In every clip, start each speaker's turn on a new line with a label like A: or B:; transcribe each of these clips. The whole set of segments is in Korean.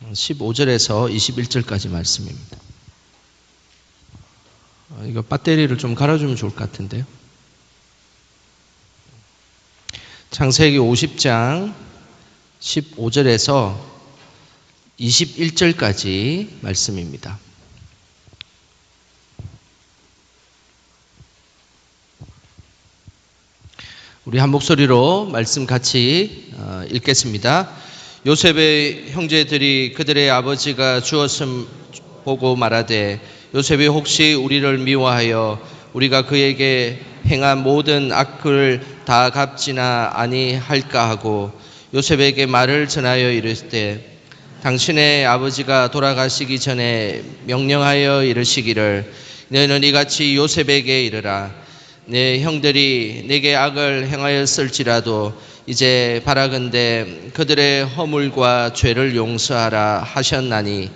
A: 15절에서 21절까지 말씀입니다. 이거 배터리를 좀 갈아주면 좋을 것 같은데요. 창세기 50장 15절에서 21절까지 말씀입니다. 우리 한 목소리로 말씀 같이 읽겠습니다. 요셉의 형제들이 그들의 아버지가 주었음 보고 말하되 요셉이 혹시 우리를 미워하여 우리가 그에게 행한 모든 악을 다 갚지나 아니할까 하고 요셉에게 말을 전하여 이르되 당신의 아버지가 돌아가시기 전에 명령하여 이르시기를 너희는 이같이 요셉에게 이르라. 내 형들이 내게 악을 행하였을지라도 이제 바라건대 그들의 허물과 죄를 용서하라 하셨나니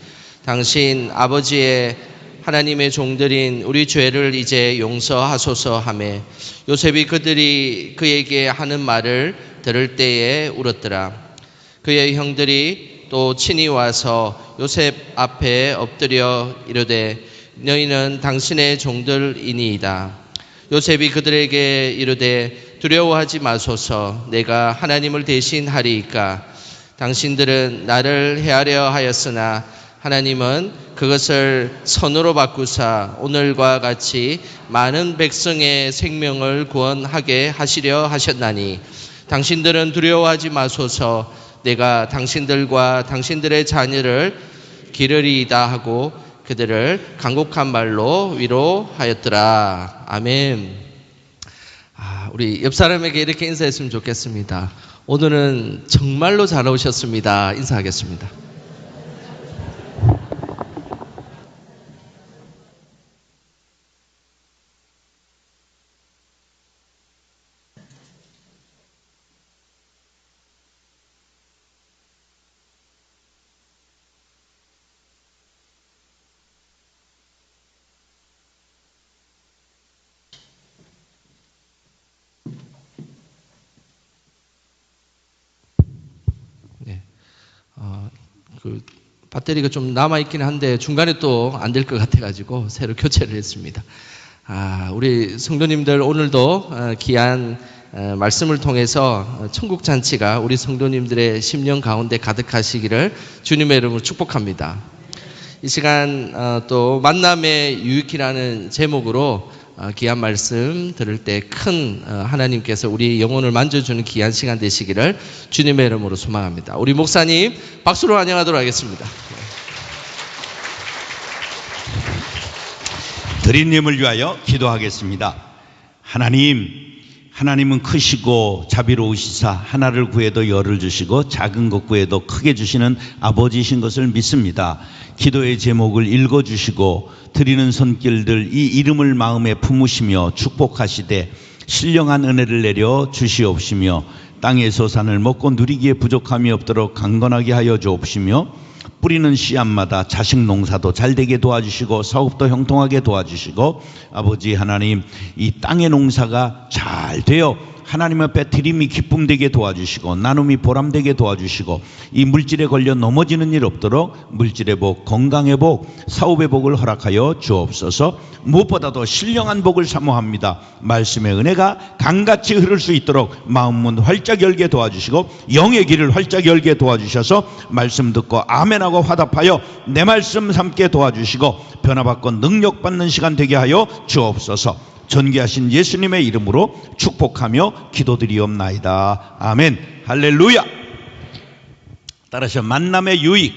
A: 당신 아버지의 하나님의 종들인 우리 죄를 이제 용서하소서 하매 요셉이 그들이 그에게 하는 말을 들을 때에 울었더라. 그의 형들이 또 친히 와서 요셉 앞에 엎드려 이르되 너희는 당신의 종들이니이다. 요셉이 그들에게 이르되 두려워하지 마소서. 내가 하나님을 대신하리이까. 당신들은 나를 해하려 하였으나 하나님은 그것을 선으로 바꾸사 오늘과 같이 많은 백성의 생명을 구원하게 하시려 하셨나니 당신들은 두려워하지 마소서. 내가 당신들과 당신들의 자녀를 기르리이다 하고 그들을 간곡한 말로 위로하였더라. 아멘. 우리 옆 사람에게 이렇게 인사했으면 좋겠습니다. 오늘은 정말로 잘 오셨습니다. 인사하겠습니다. 배터리가 좀 남아있긴 한데 중간에 또 안 될 것 같아가지고 새로 교체를 했습니다. 우리 성도님들 오늘도 귀한 말씀을 통해서 천국잔치가 우리 성도님들의 심령 가운데 가득하시기를 주님의 이름으로 축복합니다. 이 시간 또 만남의 유익이라는 제목으로 귀한 말씀 들을 때 큰 하나님께서 우리 영혼을 만져주는 귀한 시간 되시기를 주님의 이름으로 소망합니다. 우리 목사님 박수로 환영하도록 하겠습니다.
B: 드린님을 위하여 기도하겠습니다. 하나님은 크시고 자비로우시사 하나를 구해도 열을 주시고 작은 것 구해도 크게 주시는 아버지이신 것을 믿습니다. 기도의 제목을 읽어주시고 드리는 손길들 이 이름을 마음에 품으시며 축복하시되 신령한 은혜를 내려 주시옵시며 땅의 소산을 먹고 누리기에 부족함이 없도록 강건하게 하여 주옵시며 뿌리는 씨앗마다 자식 농사도 잘되게 도와주시고 사업도 형통하게 도와주시고 아버지 하나님 이 땅의 농사가 잘 되어 하나님 앞에 드림이 기쁨되게 도와주시고 나눔이 보람되게 도와주시고 이 물질에 걸려 넘어지는 일 없도록 물질의 복, 건강의 복, 사업의 복을 허락하여 주옵소서. 무엇보다도 신령한 복을 사모합니다. 말씀의 은혜가 강같이 흐를 수 있도록 마음문 활짝 열게 도와주시고 영의 길을 활짝 열게 도와주셔서 말씀 듣고 아멘하고 화답하여 내 말씀 삼게 도와주시고 변화받고 능력받는 시간 되게 하여 주옵소서. 존귀하신 예수님의 이름으로 축복하며 기도드리옵나이다. 아멘. 할렐루야. 따라서 만남의 유익.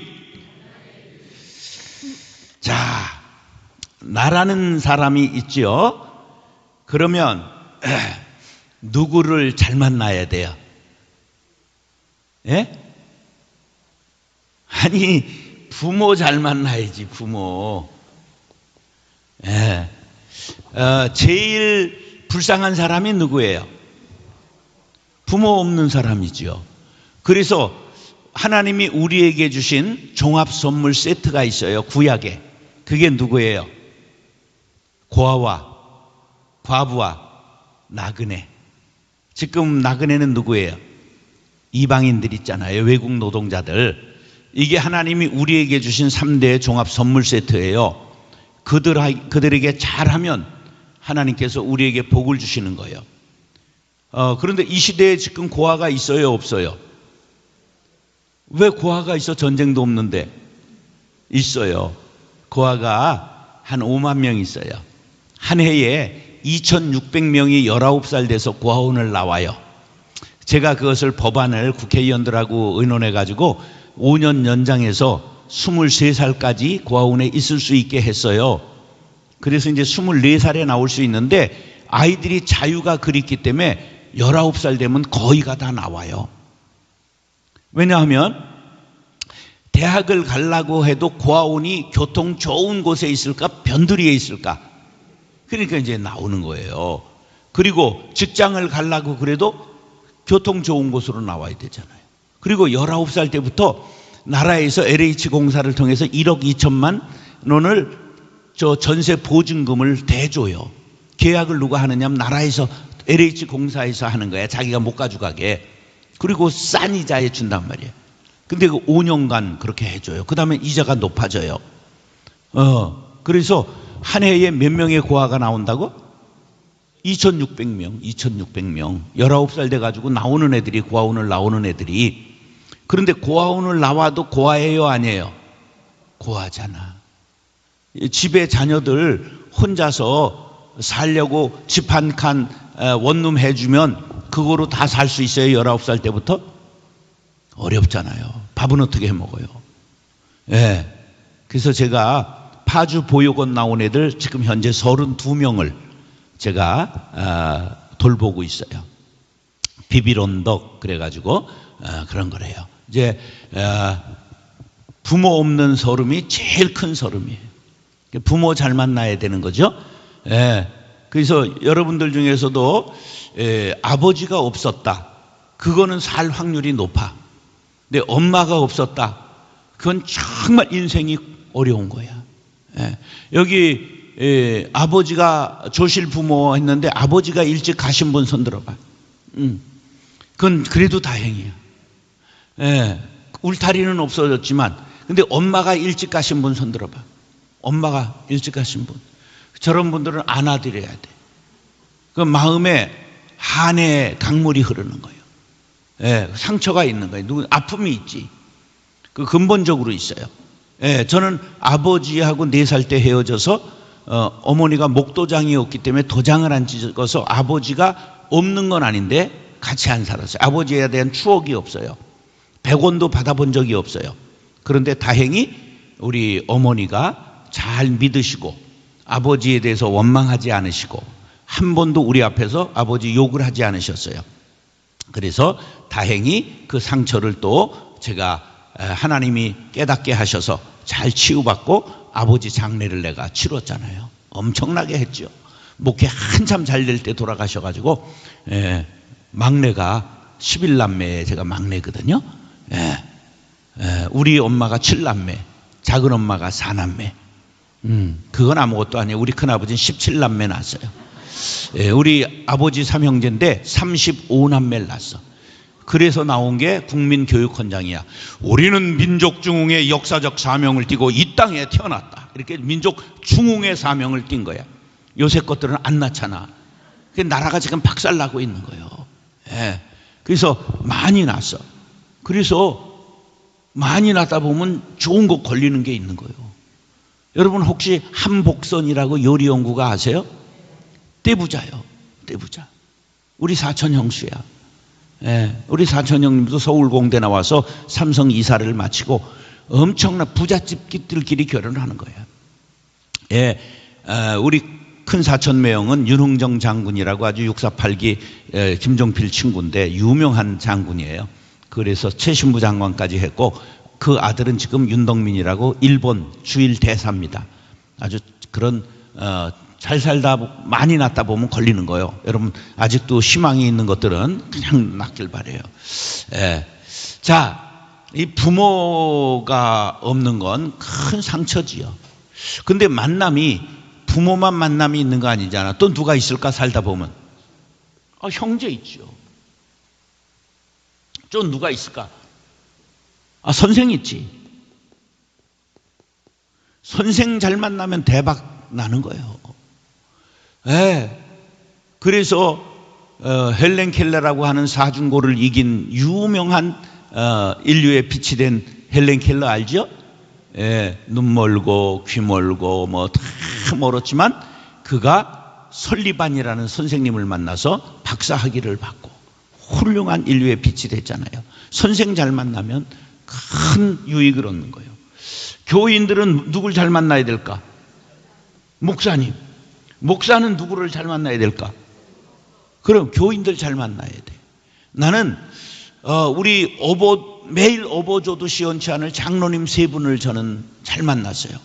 B: 자, 나라는 사람이 있지요. 그러면 누구를 잘 만나야 돼요? 예? 아니 부모 잘 만나야지. 부모. 예. 제일 불쌍한 사람이 누구예요? 부모 없는 사람이죠. 그래서 하나님이 우리에게 주신 종합 선물 세트가 있어요. 구약에. 그게 누구예요? 고아와 과부와 나그네. 지금 나그네는 누구예요? 이방인들 있잖아요. 외국 노동자들. 이게 하나님이 우리에게 주신 3대 종합 선물 세트예요. 그들에게 잘하면 하나님께서 우리에게 복을 주시는 거예요. 그런데 이 시대에 지금 고아가 있어요, 없어요? 왜 고아가 있어? 전쟁도 없는데. 있어요. 고아가 한 5만 명 있어요. 한 해에 2,600명이 19살 돼서 고아원을 나와요. 제가 그것을 법안을 국회의원들하고 의논해 가지고 5년 연장해서 23살까지 고아원에 있을 수 있게 했어요. 그래서 이제 24살에 나올 수 있는데 아이들이 자유가 그립기 때문에 19살 되면 거의가 다 나와요. 왜냐하면 대학을 가려고 해도 고아원이 교통 좋은 곳에 있을까 변두리에 있을까? 그러니까 이제 나오는 거예요. 그리고 직장을 가려고 그래도 교통 좋은 곳으로 나와야 되잖아요. 그리고 19살 때부터 나라에서 LH공사를 통해서 1억 2천만 원을 전세 보증금을 대줘요. 계약을 누가 하느냐면 나라에서 LH공사에서 하는 거야. 자기가 못 가져가게. 그리고 싼 이자에 준단 말이에요. 근데 그 5년간 그렇게 해줘요. 그 다음에 이자가 높아져요. 그래서 한 해에 몇 명의 고아가 나온다고? 2,600명, 2,600명. 19살 돼가지고 나오는 애들이, 고아원을 나오는 애들이. 그런데 고아원을 나와도 고아예요, 아니에요? 고아잖아. 집에 자녀들 혼자서 살려고 집 한 칸 원룸 해주면 그거로 다 살 수 있어요, 19살 때부터? 어렵잖아요. 밥은 어떻게 해 먹어요? 예. 그래서 제가 파주 보육원 나온 애들 지금 현재 32명을 제가 돌보고 있어요. 비빌언덕 그래가지고 그런 거래요. 이제 부모 없는 서름이 제일 큰 서름이에요. 부모 잘 만나야 되는 거죠. 예. 그래서 여러분들 중에서도 아버지가 없었다. 그거는 살 확률이 높아. 근데 엄마가 없었다. 그건 정말 인생이 어려운 거야. 예. 여기 아버지가 조실 부모 했는데 아버지가 일찍 가신 분 손 들어봐. 그건 그래도 다행이야. 예. 울타리는 없어졌지만 근데 엄마가 일찍 가신 분 손 들어봐. 엄마가 일찍 가신 분. 저런 분들은 안아드려야 돼. 그 마음에 한의 강물이 흐르는 거예요. 예, 상처가 있는 거예요. 아픔이 있지. 그 근본적으로 있어요. 예, 저는 아버지하고 4살 때 헤어져서 어머니가 목도장이었기 때문에 도장을 안 찍어서 아버지가 없는 건 아닌데 같이 안 살았어요. 아버지에 대한 추억이 없어요. 100원도 받아본 적이 없어요. 그런데 다행히 우리 어머니가 잘 믿으시고 아버지에 대해서 원망하지 않으시고 한 번도 우리 앞에서 아버지 욕을 하지 않으셨어요. 그래서 다행히 그 상처를 또 제가 하나님이 깨닫게 하셔서 잘 치유받고 아버지 장례를 내가 치렀잖아요. 엄청나게 했죠. 목회 한참 잘 될 때 돌아가셔가지고 막내가 11남매에 제가 막내거든요. 우리 엄마가 7남매, 작은 엄마가 4남매. 그건 아무것도 아니에요. 우리 큰아버지는 17남매 낳았어요. 우리 아버지 3형제인데 35남매를 낳았어. 그래서 나온 게 국민교육헌장이야. 우리는 민족 중흥의 역사적 사명을 띠고 이 땅에 태어났다. 이렇게 민족 중흥의 사명을 띈 거야. 요새 것들은 안 낳잖아. 나라가 지금 박살나고 있는 거예요. 그래서 많이 낳았어. 그래서 많이 낳다 보면 좋은 거 걸리는 게 있는 거예요. 여러분 혹시 한복선이라고 요리 연구가 아세요? 떼부자요. 떼부자. 우리 사촌 형수야. 우리 사촌 형님도 서울공대 나와서 삼성 이사를 마치고 엄청난 부잣집들끼리 결혼을 하는 거야. 우리 큰 사촌 매형은 윤흥정 장군이라고 아주 648기 김종필 친구인데 유명한 장군이에요. 그래서 최신부 장관까지 했고 그 아들은 지금 윤덕민이라고 일본 주일 대사입니다. 아주 그런 잘 살다 많이 낳다 보면 걸리는 거예요. 여러분 아직도 희망이 있는 것들은 그냥 낳길 바래요. 자, 이 부모가 없는 건 큰 상처지요. 근데 만남이 부모만 만남이 있는 거 아니잖아. 또 누가 있을까 살다 보면? 형제 있죠. 또 누가 있을까? 선생 있지. 선생 잘 만나면 대박 나는 거예요. 예. 그래서 헬렌 켈러라고 하는 사중고를 이긴 유명한 인류의 빛이 된 헬렌 켈러 알죠? 예, 눈 멀고 귀 멀고 뭐 다 멀었지만 그가 설리반이라는 선생님을 만나서 박사학위를 받고 훌륭한 인류의 빛이 됐잖아요. 선생 잘 만나면 큰 유익을 얻는 거예요. 교인들은 누굴 잘 만나야 될까? 목사님. 목사는 누구를 잘 만나야 될까? 그럼 교인들 잘 만나야 돼. 나는 우리 매일 어버줘도 시원치 않을 장로님 3분을 저는 잘 만났어요.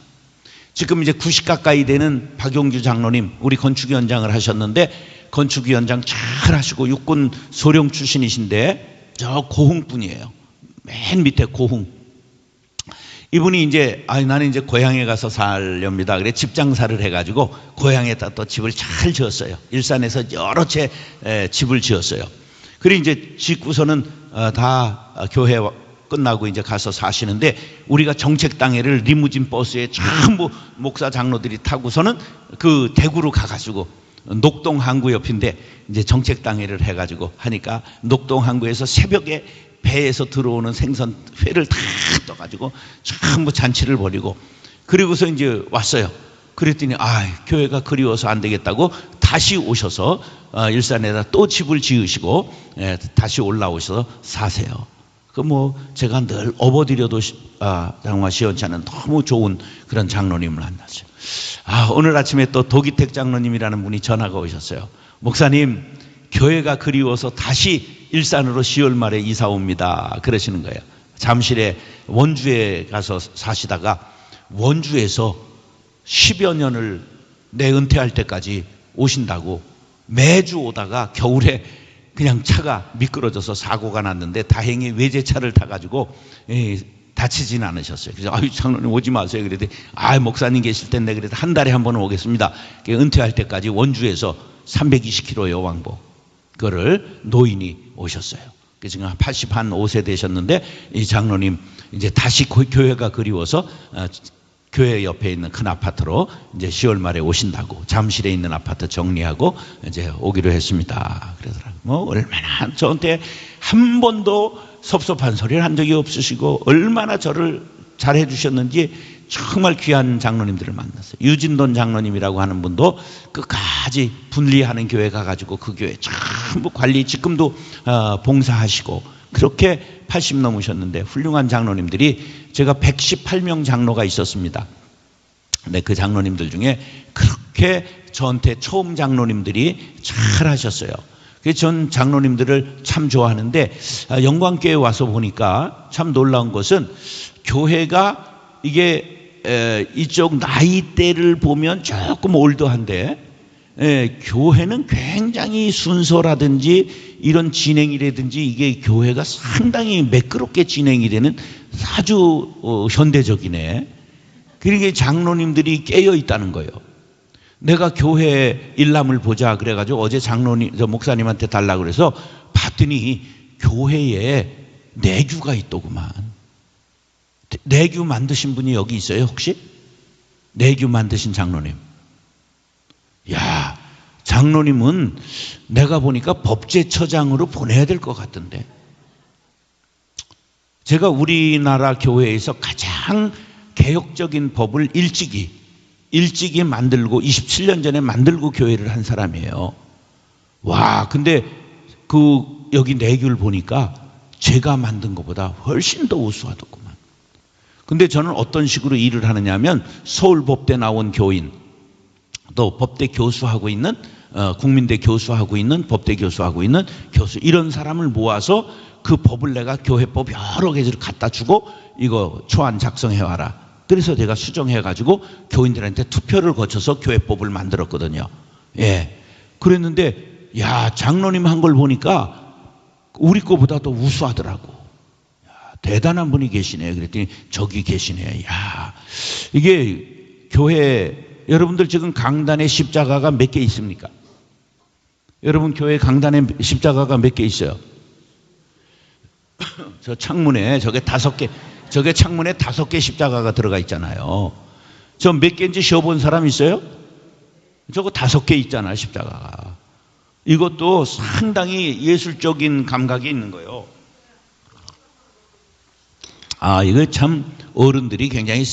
B: 지금 이제 90 가까이 되는 박용주 장로님, 우리 건축위원장을 하셨는데 건축위원장 잘 하시고 육군 소령 출신이신데 저 고흥분이에요. 맨 밑에 고흥. 이분이 이제 나는 이제 고향에 가서 살렵니다. 그래 집 장사를 해가지고 고향에다 또 집을 잘 지었어요. 일산에서 여러 채 집을 지었어요. 그리고 이제 짓고서는 다 교회 끝나고 이제 가서 사시는데 우리가 정책당회를 리무진 버스에 전부 목사 장로들이 타고서는 그 대구로 가가지고 녹동 항구 옆인데 이제 정책당회를 해가지고 하니까 녹동 항구에서 새벽에 배에서 들어오는 생선 회를 다 떠가지고 전부 잔치를 벌이고 그리고서 이제 왔어요. 그랬더니 교회가 그리워서 안 되겠다고 다시 오셔서 일산에다 또 집을 지으시고 다시 올라오셔서 사세요. 그 제가 늘 업어드려도 정말 시원치 않은 너무 좋은 그런 장로님을 만났어요. 오늘 아침에 또 도기택 장로님이라는 분이 전화가 오셨어요. 목사님, 교회가 그리워서 다시 일산으로 10월 말에 이사 옵니다. 그러시는 거예요. 잠실에 원주에 가서 사시다가 원주에서 10여 년을 내 은퇴할 때까지 오신다고 매주 오다가 겨울에 그냥 차가 미끄러져서 사고가 났는데 다행히 외제차를 타가지고 다치진 않으셨어요. 그래서 장로님 오지 마세요. 그랬더니 목사님 계실 텐데 그래도 한 달에 한 번은 오겠습니다. 은퇴할 때까지 원주에서 320km의 왕복 그거를 노인이 오셨어요. 그래서 지금 85세 되셨는데 이 장로님 이제 다시 교회가 그리워서 교회 옆에 있는 큰 아파트로 이제 10월 말에 오신다고 잠실에 있는 아파트 정리하고 이제 오기로 했습니다. 그러더라고요. 얼마나 저한테 한 번도 섭섭한 소리를 한 적이 없으시고 얼마나 저를 잘해 주셨는지 정말 귀한 장로님들을 만났어요. 유진돈 장로님이라고 하는 분도 끝까지 분리하는 교회 가가지고 그 교회 전부 관리 지금도 봉사하시고 그렇게 80 넘으셨는데 훌륭한 장로님들이 제가 118명 장로가 있었습니다. 근데 그 장로님들 중에 그렇게 저한테 처음 장로님들이 잘 하셨어요. 그래서 전 장로님들을 참 좋아하는데 영광교회 와서 보니까 참 놀라운 것은 교회가 이게 이쪽 나이대를 보면 조금 올드한데 교회는 굉장히 순서라든지 이런 진행이라든지 이게 교회가 상당히 매끄럽게 진행이 되는 아주 현대적이네. 그러니까 장로님들이 깨어 있다는 거예요. 내가 교회 일남을 보자 그래가지고 어제 목사님한테 달라고 그래서 봤더니 교회에 내규가 있더구만. 내규 만드신 분이 여기 있어요 혹시? 내규 만드신 장로님. 야, 장로님은 내가 보니까 법제처장으로 보내야 될 것 같던데. 제가 우리나라 교회에서 가장 개혁적인 법을 일찍이 만들고 27년 전에 만들고 교회를 한 사람이에요. 와, 근데 여기 내규를 보니까 제가 만든 것보다 훨씬 더 우수하더구만. 근데 저는 어떤 식으로 일을 하느냐 하면 서울법대 나온 교인, 또 법대 교수하고 있는 국민대 교수하고 있는 법대 교수하고 있는 교수 이런 사람을 모아서 그 법을 내가 교회법 여러 개를 갖다 주고 이거 초안 작성해 와라. 그래서 제가 수정해 가지고 교인들한테 투표를 거쳐서 교회법을 만들었거든요. 예. 그랬는데 야, 장로님 한 걸 보니까 우리 거보다 더 우수하더라고. 야, 대단한 분이 계시네. 그랬더니 저기 계시네. 야, 이게 교회 여러분들 지금 강단에 십자가가 몇 개 있습니까? 여러분 교회 강단에 십자가가 몇 개 있어요? 저 창문에 저게 창문에 5개 십자가가 들어가 있잖아요. 저 몇 개인지 쉬어본 사람 있어요? 저거 5개 있잖아, 십자가가. 이것도 상당히 예술적인 감각이 있는 거예요. 아, 이거 참 어른들이 굉장히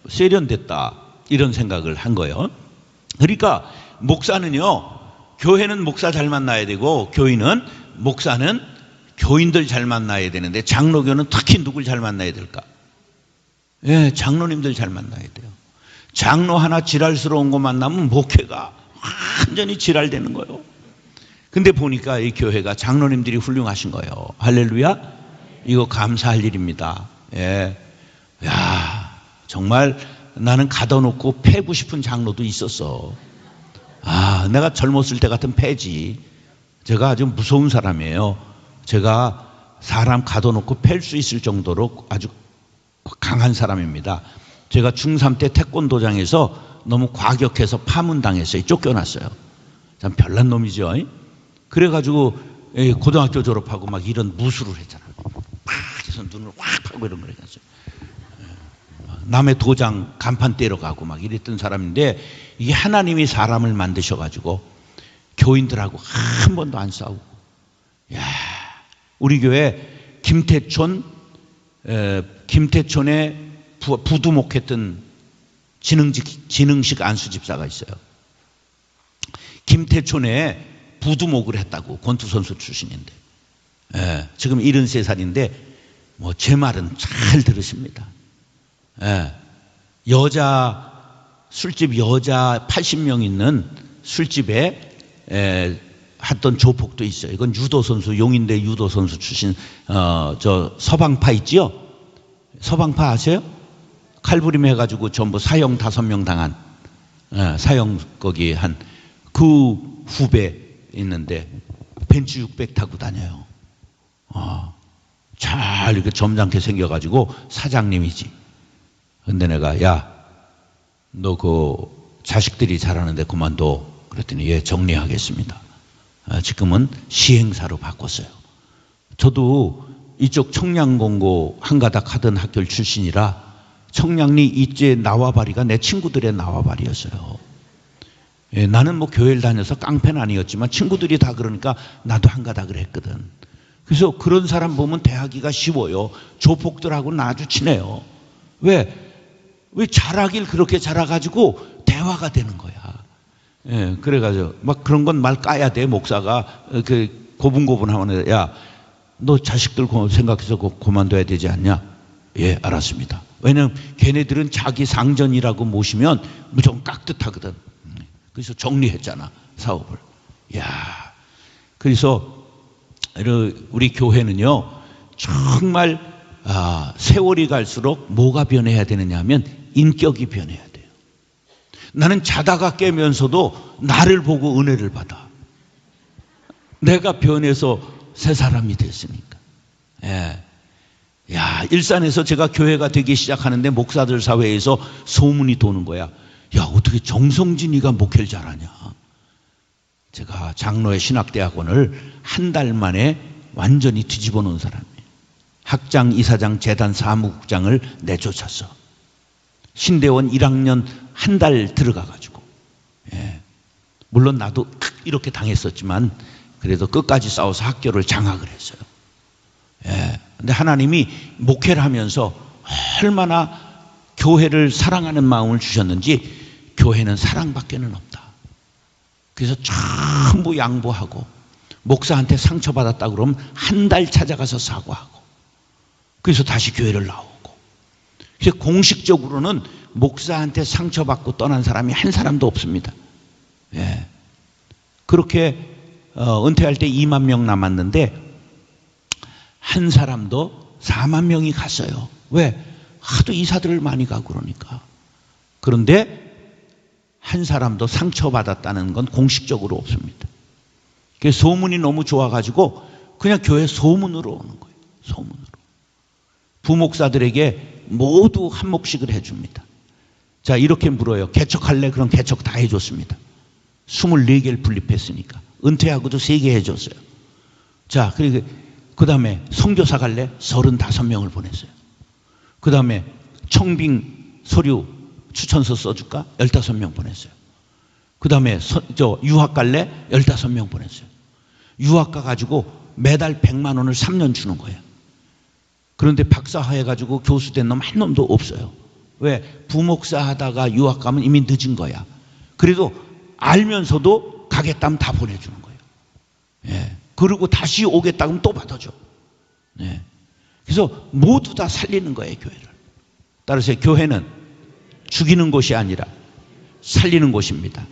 B: 세련됐다, 이런 생각을 한 거예요. 그러니까 목사는요, 교회는 목사 잘 만나야 되고, 목사는 교인들 잘 만나야 되는데, 장로교는 특히 누굴 잘 만나야 될까? 예, 장로님들 잘 만나야 돼요. 장로 하나 지랄스러운 거 만나면 목회가 완전히 지랄되는 거예요. 근데 보니까 이 교회가 장로님들이 훌륭하신 거예요. 할렐루야. 이거 감사할 일입니다. 예. 야, 정말 나는 가둬놓고 패고 싶은 장로도 있었어. 아, 내가 젊었을 때 같은 패지. 제가 아주 무서운 사람이에요. 제가 사람 가둬놓고 팰 수 있을 정도로 아주 강한 사람입니다. 제가 중3 때 태권도장에서 너무 과격해서 파문당했어요. 쫓겨났어요. 참 별난 놈이죠. 그래가지고 고등학교 졸업하고 막 이런 무술을 했잖아요. 팍 해서 눈을 확 파고 이런 걸 했어요. 남의 도장 간판 때려가고 막 이랬던 사람인데, 이게 하나님이 사람을 만드셔가지고 교인들하고 한 번도 안 싸우고. 야, 우리 교회 김태촌에 부두목했던 진흥식 안수집사가 있어요. 김태촌에 부두목을 했다고, 권투선수 출신인데. 예, 지금 73살인데 뭐 제 말은 잘 들으십니다. 예, 술집 여자 80명 있는 술집에 했던 조폭도 있어요. 이건 유도선수, 용인대 유도선수 출신, 저 서방파 있지요? 서방파 아세요? 칼부림 해가지고 전부 사형 5명 당한, 사형 거기 한 그 후배 있는데 벤츠 600 타고 다녀요. 잘 이렇게 점잖게 생겨가지고 사장님이지. 근데 내가, 야, 너 그 자식들이 잘하는데 그만둬. 그랬더니, 예, 정리하겠습니다. 지금은 시행사로 바꿨어요. 저도 이쪽 청량공고 한가닥 하던 학교 출신이라 청량리 이제 나와바리가 내 친구들의 나와바리였어요. 예, 나는 뭐 교회를 다녀서 깡패는 아니었지만 친구들이 다 그러니까 나도 한가닥을 했거든. 그래서 그런 사람 보면 대하기가 쉬워요. 조폭들하고는 아주 친해요. 왜 잘하길 그렇게 잘해가지고 대화가 되는 거야. 예, 그래가지고 막 그런 건 말 까야 돼. 목사가 고분고분하면, 야, 너 자식들 생각해서 그만둬야 되지 않냐? 예, 알았습니다. 왜냐면 걔네들은 자기 상전이라고 모시면 무조건 깍듯하거든. 그래서 정리했잖아, 사업을. 야, 그래서 우리 교회는요, 정말 세월이 갈수록 뭐가 변해야 되느냐 하면 인격이 변해야 돼요. 나는 자다가 깨면서도 나를 보고 은혜를 받아. 내가 변해서 새 사람이 됐으니까. 예. 야, 일산에서 제가 교회가 되기 시작하는데 목사들 사회에서 소문이 도는 거야. 야, 어떻게 정성진이가 목회를 잘하냐. 제가 장로의 신학대학원을 한 달 만에 완전히 뒤집어 놓은 사람이에요. 학장, 이사장, 재단 사무국장을 내쫓았어. 신대원 1학년 한 달 들어가가지고. 예. 물론 나도 이렇게 당했었지만 그래도 끝까지 싸워서 학교를 장악을 했어요. 예. 근데 하나님이 목회를 하면서 얼마나 교회를 사랑하는 마음을 주셨는지, 교회는 사랑밖에는 없다. 그래서 전부 양보하고, 목사한테 상처받았다 그러면 한 달 찾아가서 사과하고, 그래서 다시 교회를 나오고. 그래서 공식적으로는 목사한테 상처받고 떠난 사람이 한 사람도 없습니다. 예. 그렇게 은퇴할 때 2만 명 남았는데 한 사람도 4만 명이 갔어요. 왜? 하도 이사들을 많이 가고 그러니까. 그런데 한 사람도 상처받았다는 건 공식적으로 없습니다. 그래서 소문이 너무 좋아가지고 그냥 교회 소문으로 오는 거예요. 소문으로. 부목사들에게 모두 한 몫씩을 해줍니다. 자, 이렇게 물어요. 개척할래? 그럼 개척 다 해줬습니다. 24개를 분립했으니까. 은퇴하고도 3개 해줬어요. 자, 그리고 그 다음에 선교사 갈래? 35명을 보냈어요. 그 다음에 청빙 서류 추천서 써줄까? 15명 보냈어요. 그 다음에 유학 갈래? 15명 보냈어요. 유학 가가지고 매달 100만 원을 3년 주는 거예요. 그런데 박사 해가지고 교수 된 놈 한 놈도 없어요. 왜? 부목사 하다가 유학 가면 이미 늦은 거야. 그래도 알면서도 가겠다면 다 보내주는 거예요. 예. 그리고 다시 오겠다 하면 또 받아줘. 예. 그래서 모두 다 살리는 거예요, 교회를. 따라서 교회는 죽이는 곳이 아니라 살리는 곳입니다.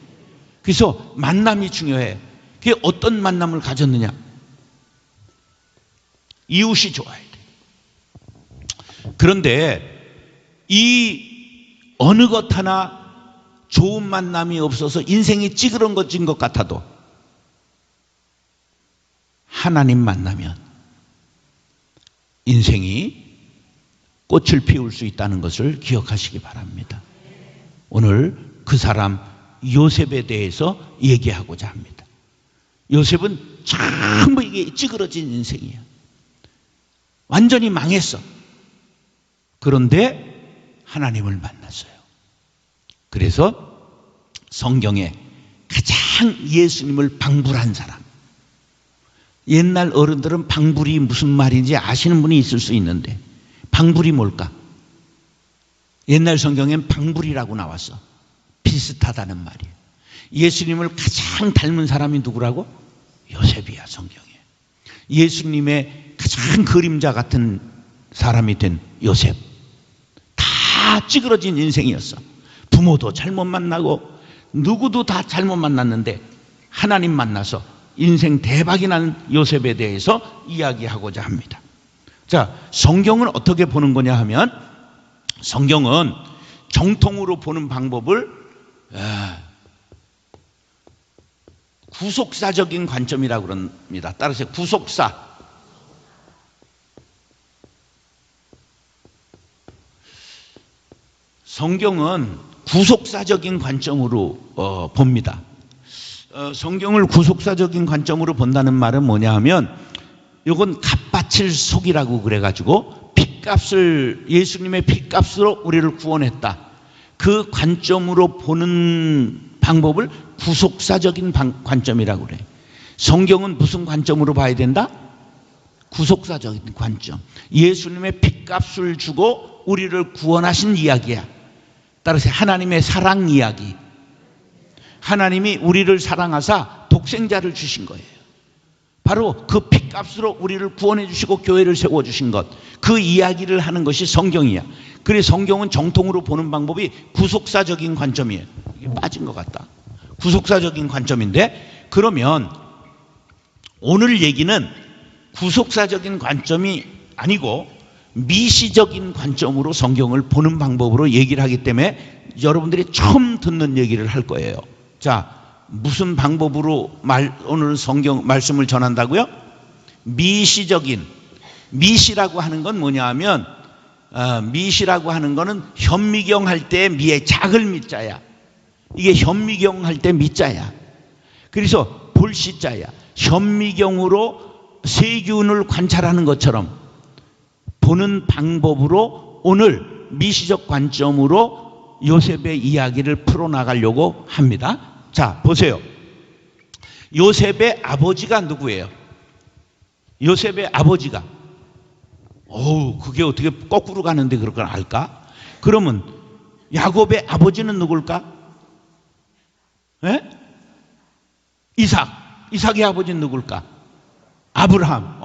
B: 그래서 만남이 중요해요. 그게 어떤 만남을 가졌느냐? 이웃이 좋아야 돼. 그런데 이 어느 것 하나 좋은 만남이 없어서 인생이 찌그러진 것 같아도 하나님 만나면 인생이 꽃을 피울 수 있다는 것을 기억하시기 바랍니다. 오늘 그 사람 요셉에 대해서 얘기하고자 합니다. 요셉은 전부 이게 찌그러진 인생이야. 완전히 망했어. 그런데 하나님을 만났어요. 그래서 성경에 가장 예수님을 방불한 사람. 옛날 어른들은 방불이 무슨 말인지 아시는 분이 있을 수 있는데 방불이 뭘까? 옛날 성경엔 방불이라고 나왔어. 비슷하다는 말이에요. 예수님을 가장 닮은 사람이 누구라고? 요셉이야, 성경에. 예수님의 가장 그림자 같은 사람이 된 요셉. 다 찌그러진 인생이었어. 부모도 잘못 만나고 누구도 다 잘못 만났는데 하나님 만나서 인생 대박이 난 요셉에 대해서 이야기하고자 합니다. 자, 성경은 어떻게 보는 거냐 하면 성경은 정통으로 보는 방법을 구속사적인 관점이라고 그럽니다. 따라서 구속사. 성경은 구속사적인 관점으로 봅니다. 성경을 구속사적인 관점으로 본다는 말은 뭐냐 하면 이건 값바칠 속이라고 그래가지고 핏값을 예수님의 핏값으로 우리를 구원했다. 그 관점으로 보는 방법을 구속사적인 관점이라고 그래. 성경은 무슨 관점으로 봐야 된다? 구속사적인 관점. 예수님의 핏값을 주고 우리를 구원하신 이야기야. 따라서 하나님의 사랑 이야기. 하나님이 우리를 사랑하사 독생자를 주신 거예요. 바로 그 핏값으로 우리를 구원해 주시고 교회를 세워주신 것, 그 이야기를 하는 것이 성경이야. 그래서 성경은 정통으로 보는 방법이 구속사적인 관점이에요. 이게 빠진 것 같다. 구속사적인 관점인데, 그러면 오늘 얘기는 구속사적인 관점이 아니고 미시적인 관점으로 성경을 보는 방법으로 얘기를 하기 때문에 여러분들이 처음 듣는 얘기를 할 거예요. 자, 무슨 방법으로 오늘 성경 말씀을 전한다고요? 미시적인. 미시라고 하는 건 뭐냐 하면 미시라고 하는 거는 현미경 할 때 미의 작을 미자야. 이게 현미경 할 때 미자야. 그래서 볼시자야. 현미경으로 세균을 관찰하는 것처럼 보는 방법으로 오늘 미시적 관점으로 요셉의 이야기를 풀어나가려고 합니다. 자, 보세요. 요셉의 아버지가 누구예요? 요셉의 아버지가. 그게 어떻게 거꾸로 가는데 그럴 걸 알까? 그러면 야곱의 아버지는 누굴까? 에? 이삭의 아버지는 누굴까? 아브라함.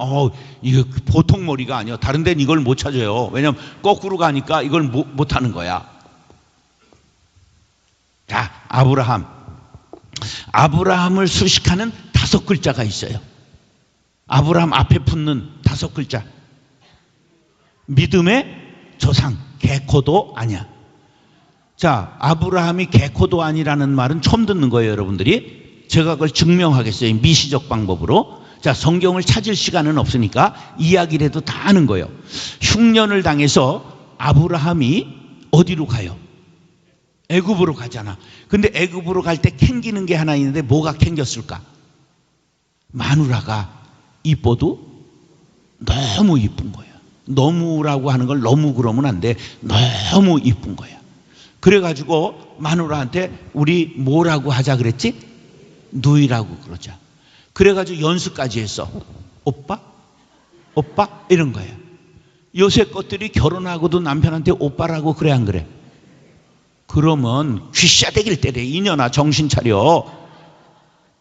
B: 이거 보통 머리가 아니야. 다른 데는 이걸 못 찾아요. 왜냐면 거꾸로 가니까 이걸 못 하는 거야. 자, 아브라함을 수식하는 5글자가 있어요. 아브라함 앞에 붙는 5글자. 믿음의 조상, 개코도 아니야. 자, 아브라함이 개코도 아니라는 말은 처음 듣는 거예요, 여러분들이. 제가 그걸 증명하겠어요, 미시적 방법으로. 자, 성경을 찾을 시간은 없으니까 이야기를 해도 다 아는 거예요. 흉년을 당해서 아브라함이 어디로 가요? 애굽으로 가잖아. 근데 애굽으로 갈 때 캥기는 게 하나 있는데 뭐가 캥겼을까? 마누라가 이뻐도 너무 이쁜 거야. 너무라고 하는 걸 너무 그러면 안 돼. 너무 이쁜 거야. 그래가지고 마누라한테 우리 뭐라고 하자 그랬지? 누이라고 그러자. 그래가지고 연수까지 했어. 오빠? 오빠? 이런 거예요. 요새 것들이 결혼하고도 남편한테 오빠라고 그래 안 그래? 그러면 귀싸대기를 때려. 이년아 정신 차려.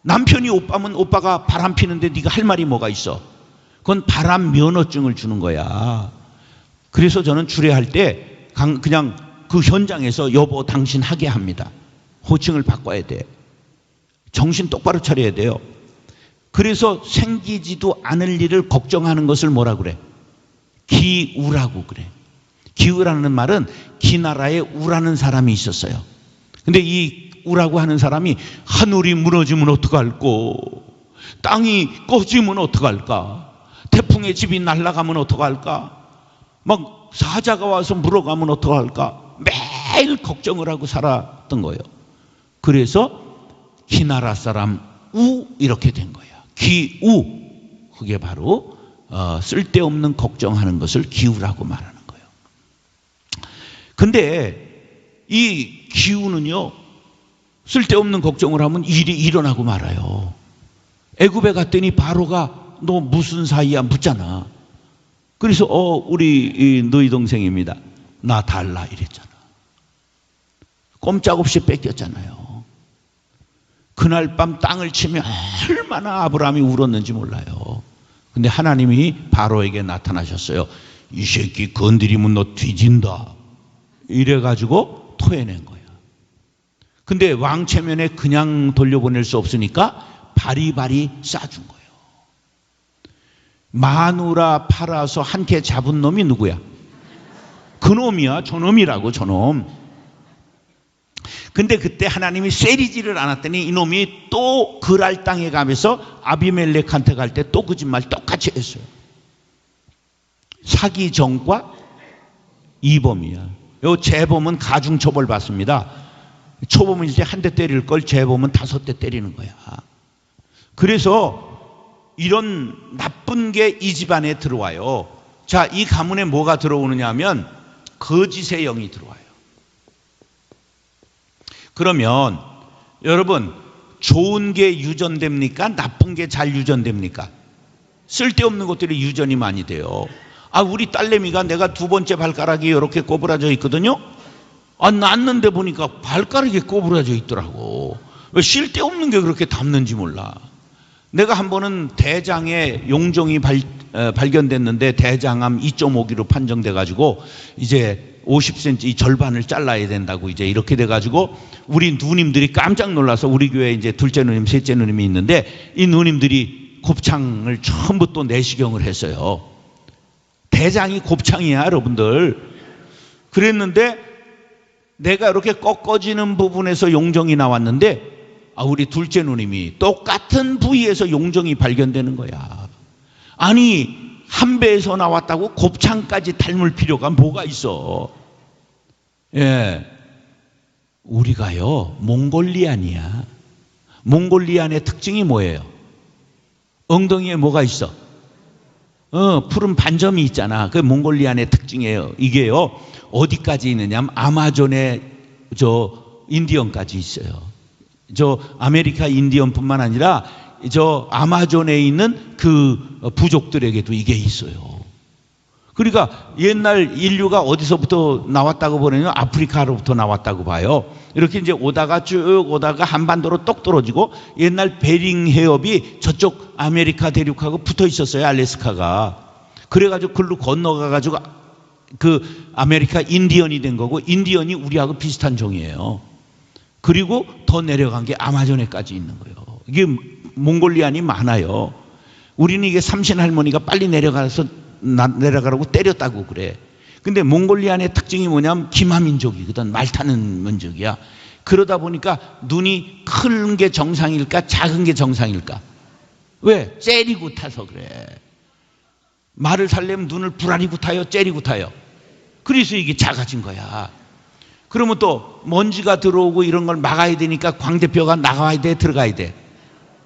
B: 남편이 오빠면 오빠가 바람 피는데 네가 할 말이 뭐가 있어? 그건 바람 면허증을 주는 거야. 그래서 저는 주례할 때 그냥 그 현장에서 여보 당신 하게 합니다. 호칭을 바꿔야 돼. 정신 똑바로 차려야 돼요. 그래서 생기지도 않을 일을 걱정하는 것을 뭐라 그래? 기우라고 그래. 기우라는 말은 기나라에 우라는 사람이 있었어요. 근데 이 우라고 하는 사람이 하늘이 무너지면 어떡할꼬? 땅이 꺼지면 어떡할까? 태풍의 집이 날아가면 어떡할까? 막 사자가 와서 물어가면 어떡할까? 매일 걱정을 하고 살았던 거예요. 그래서 기나라 사람 우 이렇게 된 거야. 기우. 그게 바로 쓸데없는 걱정하는 것을 기우라고 말하는 거예요. 근데 이 기우는요, 쓸데없는 걱정을 하면 일이 일어나고 말아요. 애굽에 갔더니 바로가 너 무슨 사이야 묻잖아. 그래서 우리 너희 동생입니다. 나 달라 이랬잖아. 꼼짝없이 뺏겼잖아요. 그날 밤 땅을 치며 얼마나 아브라함이 울었는지 몰라요. 근데 하나님이 바로에게 나타나셨어요. 이 새끼 건드리면 너 뒤진다. 이래가지고 토해낸 거야. 근데 왕체면에 그냥 돌려보낼 수 없으니까 바리바리 싸준 거예요. 마누라 팔아서 한 캐 잡은 놈이 누구야? 그 놈이야. 저놈이라고, 저놈. 근데 그때 하나님이 세리지를 않았더니 이놈이 또 그랄 땅에 가면서 아비멜렉한테 갈 때 또 거짓말 똑같이 했어요. 사기 전과 이범이야. 요 재범은 가중처벌 받습니다. 초범은 이제 한 대 때릴 걸 재범은 5대 때리는 거야. 그래서 이런 나쁜 게 이 집안에 들어와요. 자, 이 가문에 뭐가 들어오느냐 하면 거짓의 영이 들어와요. 그러면 여러분, 좋은 게 유전됩니까? 나쁜 게 잘 유전됩니까? 쓸데없는 것들이 유전이 많이 돼요. 우리 딸내미가 내가 2번째 발가락이 이렇게 꼬부라져 있거든요. 낳는데 보니까 발가락이 꼬부라져 있더라고. 왜 쓸데없는 게 그렇게 닮는지 몰라. 내가 한 번은 대장에 용종이 발견됐는데 대장암 2.5기로 판정돼 가지고 이제 50cm 절반을 잘라야 된다고 이제 이렇게 돼 가지고 우리 누님들이 깜짝 놀라서, 우리 교회에 이제 둘째 누님, 셋째 누님이 있는데 이 누님들이 곱창을 전부 또 내시경을 했어요. 대장이 곱창이야, 여러분들. 그랬는데 내가 이렇게 꺾어지는 부분에서 용종이 나왔는데 우리 둘째 누님이 똑같은 부위에서 용종이 발견되는 거야. 아니, 한 배에서 나왔다고 곱창까지 닮을 필요가 뭐가 있어? 예, 우리가요 몽골리안이야. 몽골리안의 특징이 뭐예요? 엉덩이에 뭐가 있어? 푸른 반점이 있잖아. 그 몽골리안의 특징이에요. 이게요 어디까지 있느냐면 아마존의 인디언까지 있어요. 아메리카 인디언뿐만 아니라 아마존에 있는 그 부족들에게도 이게 있어요. 그러니까 옛날 인류가 어디서부터 나왔다고 보냐면 아프리카로부터 나왔다고 봐요. 이렇게 이제 오다가 쭉 오다가 한반도로 똑 떨어지고 옛날 베링 해협이 저쪽 아메리카 대륙하고 붙어 있었어요, 알래스카가. 그래가지고 글로 건너가가지고 그 아메리카 인디언이 된 거고, 인디언이 우리하고 비슷한 종이에요. 그리고 더 내려간 게 아마존에까지 있는 거예요. 이게 몽골리안이 많아요. 우리는 이게 삼신 할머니가 빨리 내려가라고 때렸다고 그래. 근데 몽골리안의 특징이 뭐냐면 기마민족이거든. 말 타는 민족이야. 그러다 보니까 눈이 큰 게 정상일까 작은 게 정상일까? 왜? 째리고 타서 그래. 말을 살려면 눈을 부라리고 타요, 째리고 타요. 그래서 이게 작아진 거야. 그러면 또 먼지가 들어오고 이런 걸 막아야 되니까 광대뼈가 나가야 돼, 들어가야 돼?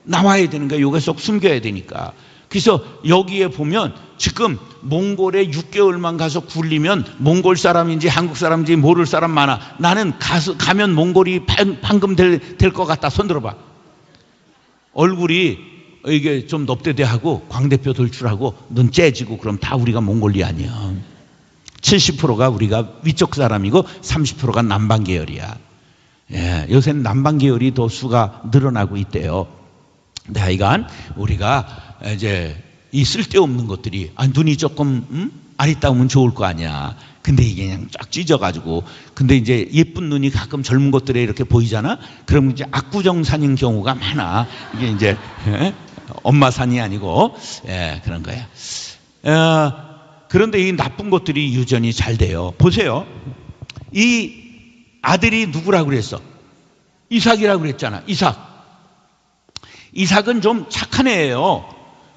B: 나와야 되는 거야. 요게 쏙 숨겨야 되니까. 그래서 여기에 보면 지금 몽골에 6개월만 가서 굴리면 몽골 사람인지 한국 사람인지 모를 사람 많아. 나는 가면 몽골이 방금 될 것 같다. 손 들어봐. 얼굴이 이게 좀 넙대대하고 광대뼈 돌출하고 눈 째지고 그럼 다 우리가 몽골리안이야. 70%가 우리가 위쪽 사람이고 30%가 남방 계열이야. 예, 요새는 남방 계열이 더 수가 늘어나고 있대요. 근데 하여간 우리가 이제 이 쓸데없는 것들이 눈이 조금 아리따우면 좋을 거 아니야. 근데 이게 그냥 쫙 찢어가지고 근데 이제 예쁜 눈이 가끔 젊은 것들에 이렇게 보이잖아. 그러면 이제 압구정산인 경우가 많아. 이게 이제 엄마 산이 아니고 그런 거야. 그런데 이 나쁜 것들이 유전이 잘 돼요. 보세요. 이 아들이 누구라고 그랬어? 이삭이라고 그랬잖아. 이삭은 좀 착한 애예요.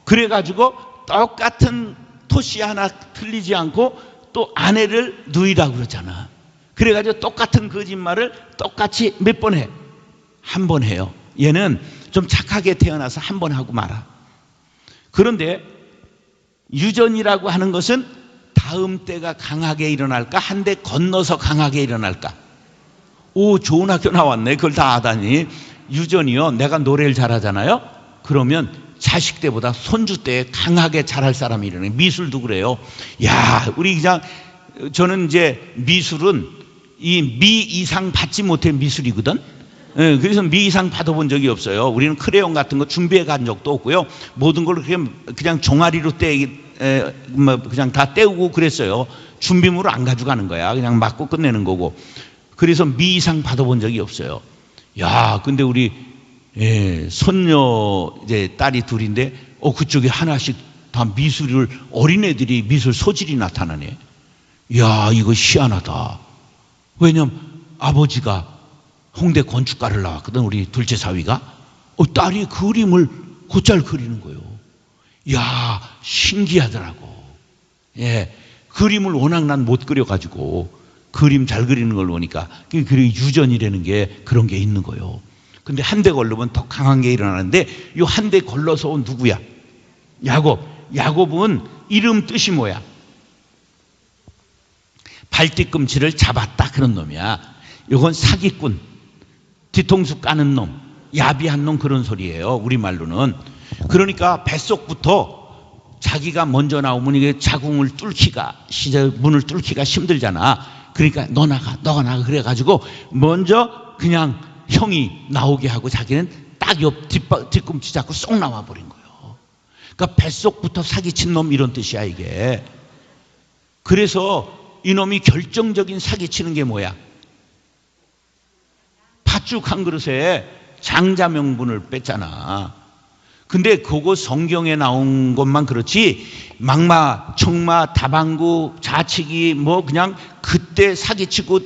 B: 그래가지고 똑같은 토시 하나 틀리지 않고 또 아내를 누이라고 그러잖아. 그래가지고 똑같은 거짓말을 똑같이 몇 번 해? 한 번 해요. 얘는 좀 착하게 태어나서 한 번 하고 말아. 그런데 유전이라고 하는 것은 다음 때가 강하게 일어날까? 한 대 건너서 강하게 일어날까? 오, 좋은 학교 나왔네. 그걸 다 아다니. 유전이요. 내가 노래를 잘하잖아요. 그러면 자식 때보다 손주 때 강하게 잘할 사람이 일어나요. 미술도 그래요. 야, 우리 그냥 저는 이제 미술은 이 미 이상 받지 못해 미술이거든. 그래서 미 이상 받아본 적이 없어요. 우리는 크레용 같은 거 준비해 간 적도 없고요. 모든 걸 그냥 종아리로 그냥 다 때우고 그랬어요. 준비물을 안 가져가는 거야. 그냥 맞고 끝내는 거고. 그래서 미 이상 받아본 적이 없어요. 야, 근데 우리 손녀 이제 딸이 둘인데 그쪽에 하나씩 다 미술을 어린애들이 미술 소질이 나타나네. 야, 이거 희한하다. 왜냐면 아버지가 홍대 건축가를 나왔거든. 우리 둘째 사위가. 딸이 그림을 곧잘 그리는 거예요. 야, 신기하더라고. 그림을 워낙 난 못 그려가지고 그림 잘 그리는 걸 보니까 그게 유전이라는 게 그런 게 있는 거예요. 근데 한 대 걸르면 더 강한 게 일어나는데 이 한 대 걸러서 온 누구야? 야곱은 이름 뜻이 뭐야? 발뒤꿈치를 잡았다 그런 놈이야. 이건 사기꾼, 뒤통수 까는 놈, 야비한 놈 그런 소리예요. 우리말로는. 그러니까 뱃속부터 자기가 먼저 나오면 이게 자궁을 문을 뚫기가 힘들잖아. 그러니까 너가 나가 그래가지고 먼저 그냥 형이 나오게 하고 자기는 딱 옆 뒤꿈치 잡고 쏙 나와버린 거예요. 그러니까 뱃속부터 사기친 놈 이런 뜻이야 이게. 그래서 이놈이 결정적인 사기치는 게 뭐야? 팥죽 한 그릇에 장자 명분을 뺐잖아. 근데 그거 성경에 나온 것만 그렇지 막마, 청마, 다방구, 자치기 뭐 그냥 그때 사기치고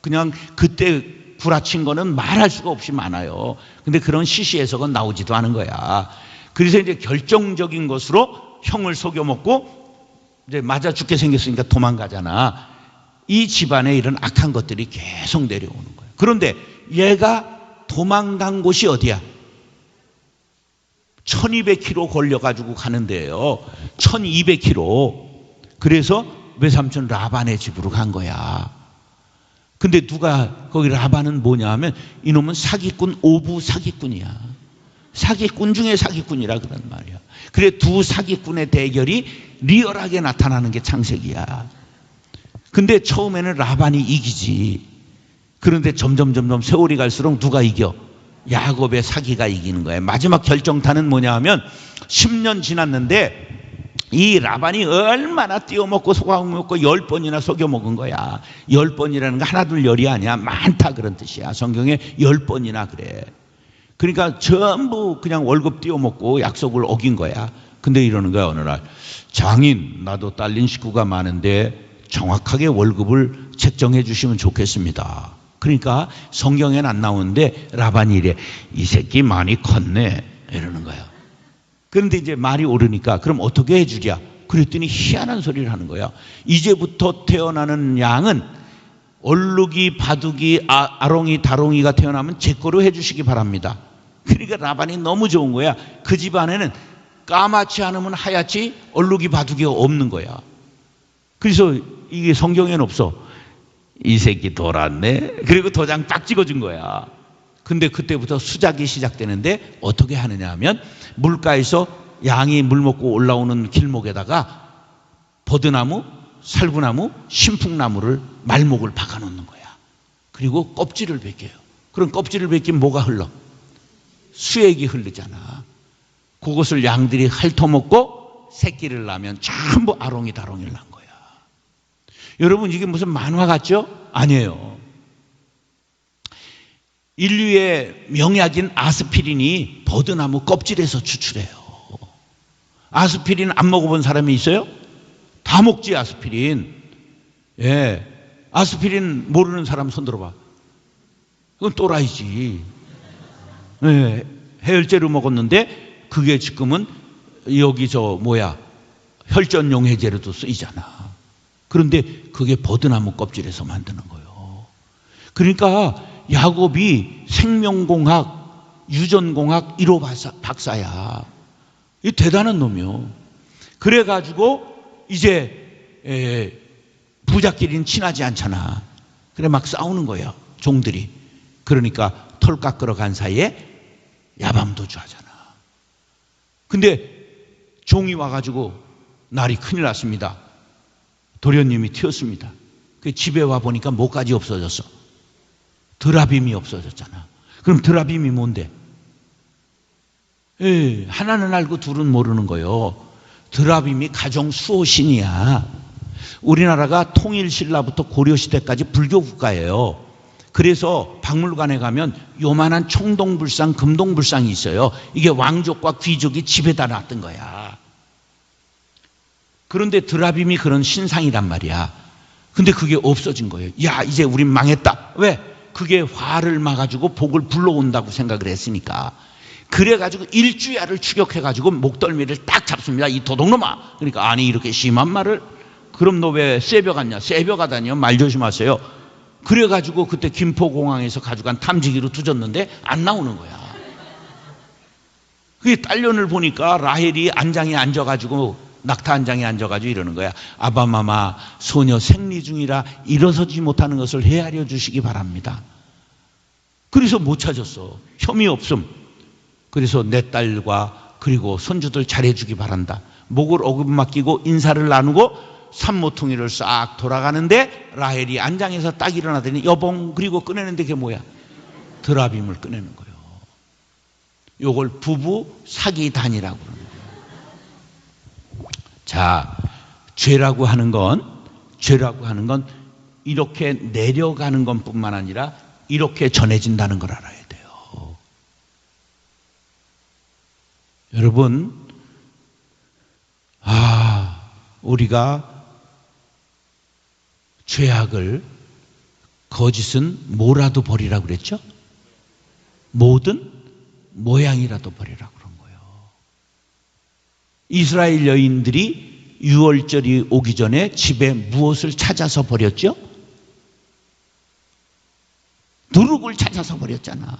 B: 그냥 그때 구라친 거는 말할 수가 없이 많아요. 근데 그런 시시 해석은 나오지도 않은 거야. 그래서 이제 결정적인 것으로 형을 속여먹고 이제 맞아 죽게 생겼으니까 도망가잖아. 이 집안에 이런 악한 것들이 계속 내려오는 거예요. 그런데 얘가 도망간 곳이 어디야? 1200km 걸려가지고 가는데요. 1200km. 그래서 외삼촌 라반의 집으로 간 거야. 근데 거기 라반은 뭐냐 하면 이놈은 사기꾼, 오부 사기꾼이야. 사기꾼 중에 사기꾼이라 그런 말이야. 그래 두 사기꾼의 대결이 리얼하게 나타나는 게 창세기야. 근데 처음에는 라반이 이기지. 그런데 점점 세월이 갈수록 누가 이겨? 야곱의 사기가 이기는 거예요. 마지막 결정타는 뭐냐 하면 10년 지났는데 이 라반이 얼마나 띄워먹고 속아먹고 10번이나 속여먹은 거야. 10번이라는 거 하나 둘 열이 아니야. 많다 그런 뜻이야. 성경에 10번이나 그래. 그러니까 전부 그냥 월급 띄워먹고 약속을 어긴 거야. 근데 이러는 거야 어느 날. 장인 나도 딸린 식구가 많은데 정확하게 월급을 책정해 주시면 좋겠습니다. 그러니까 성경에는 안 나오는데 라반이 이래. 이 새끼 많이 컸네 이러는 거야. 그런데 이제 말이 오르니까 그럼 어떻게 해주랴? 그랬더니 희한한 소리를 하는 거야. 이제부터 태어나는 양은 얼룩이, 바둑이, 아롱이, 다롱이가 태어나면 제 거로 해주시기 바랍니다. 그러니까 라반이 너무 좋은 거야. 그 집안에는 까맣지 않으면 하얗지 얼룩이 바둑이 없는 거야. 그래서 이게 성경에는 없어. 이 새끼 돌았네. 그리고 도장 딱 찍어준 거야. 근데 그때부터 수작이 시작되는데 어떻게 하느냐 하면 물가에서 양이 물 먹고 올라오는 길목에다가 버드나무, 살구나무, 신풍나무를 말목을 박아 놓는 거야. 그리고 껍질을 벗겨요. 그럼 껍질을 벗기면 뭐가 흘러? 수액이 흐르잖아. 그것을 양들이 핥아먹고 새끼를 낳으면 전부 아롱이다롱이를 낳은 거야. 여러분, 이게 무슨 만화 같죠? 아니에요. 인류의 명약인 아스피린이 버드나무 껍질에서 추출해요. 아스피린 안 먹어본 사람이 있어요? 다 먹지, 아스피린. 예. 아스피린 모르는 사람 손 들어봐. 그건 또라이지. 예. 해열제로 먹었는데 그게 지금은 여기 혈전용 해제로도 쓰이잖아. 그런데 그게 버드나무 껍질에서 만드는 거예요. 그러니까 야곱이 생명공학, 유전공학 1호 박사야. 이 대단한 놈이요. 그래가지고 이제 부자끼리는 친하지 않잖아. 그래 막 싸우는 거예요, 종들이. 그러니까 털 깎으러 간 사이에 야밤도주 하잖아. 근데 종이 와가지고 날이 큰일 났습니다. 도련님이 튀었습니다. 그 집에 와 보니까 뭐까지 없어졌어? 드라빔이 없어졌잖아. 그럼 드라빔이 뭔데? 하나는 알고 둘은 모르는 거예요. 드라빔이 가정 수호신이야. 우리나라가 통일신라부터 고려시대까지 불교 국가예요. 그래서 박물관에 가면 요만한 청동불상, 금동불상이 있어요. 이게 왕족과 귀족이 집에다 놨던 거야. 그런데 드라빔이 그런 신상이란 말이야. 근데 그게 없어진 거예요. 야, 이제 우린 망했다. 왜? 그게 화를 막아주고 복을 불러온다고 생각을 했으니까. 그래가지고 일주야를 추격해가지고 목덜미를 딱 잡습니다. 이 도둑놈아. 그러니까 아니 이렇게 심한 말을. 그럼 너 왜 쇠벽하냐? 쇠벽하다니요? 말 조심하세요. 그래가지고 그때 김포공항에서 가져간 탐지기로 두졌는데 안 나오는 거야. 그게 딸년을 보니까 라헬이 안장에 앉아가지고 낙타 안장에 앉아가지고 이러는 거야. 아바마마, 소녀 생리 중이라 일어서지 못하는 것을 헤아려 주시기 바랍니다. 그래서 못 찾았어. 혐의 없음. 그래서 내 딸과 그리고 손주들 잘해주기 바란다. 목을 어긋맡기고 인사를 나누고 산모퉁이를 싹 돌아가는데 라헬이 안장에서 딱 일어나더니 여봉 그리고 꺼내는데 그게 뭐야? 드라빔을 꺼내는 거예요. 요걸 부부 사기단이라고 그러는 거예요. 자, 죄라고 하는 건 이렇게 내려가는 것뿐만 아니라 이렇게 전해진다는 걸 알아야 돼요. 여러분, 우리가 죄악을, 거짓은 뭐라도 버리라고 그랬죠? 모든 모양이라도 버리라고 그런 거예요. 이스라엘 여인들이 유월절이 오기 전에 집에 무엇을 찾아서 버렸죠? 누룩을 찾아서 버렸잖아.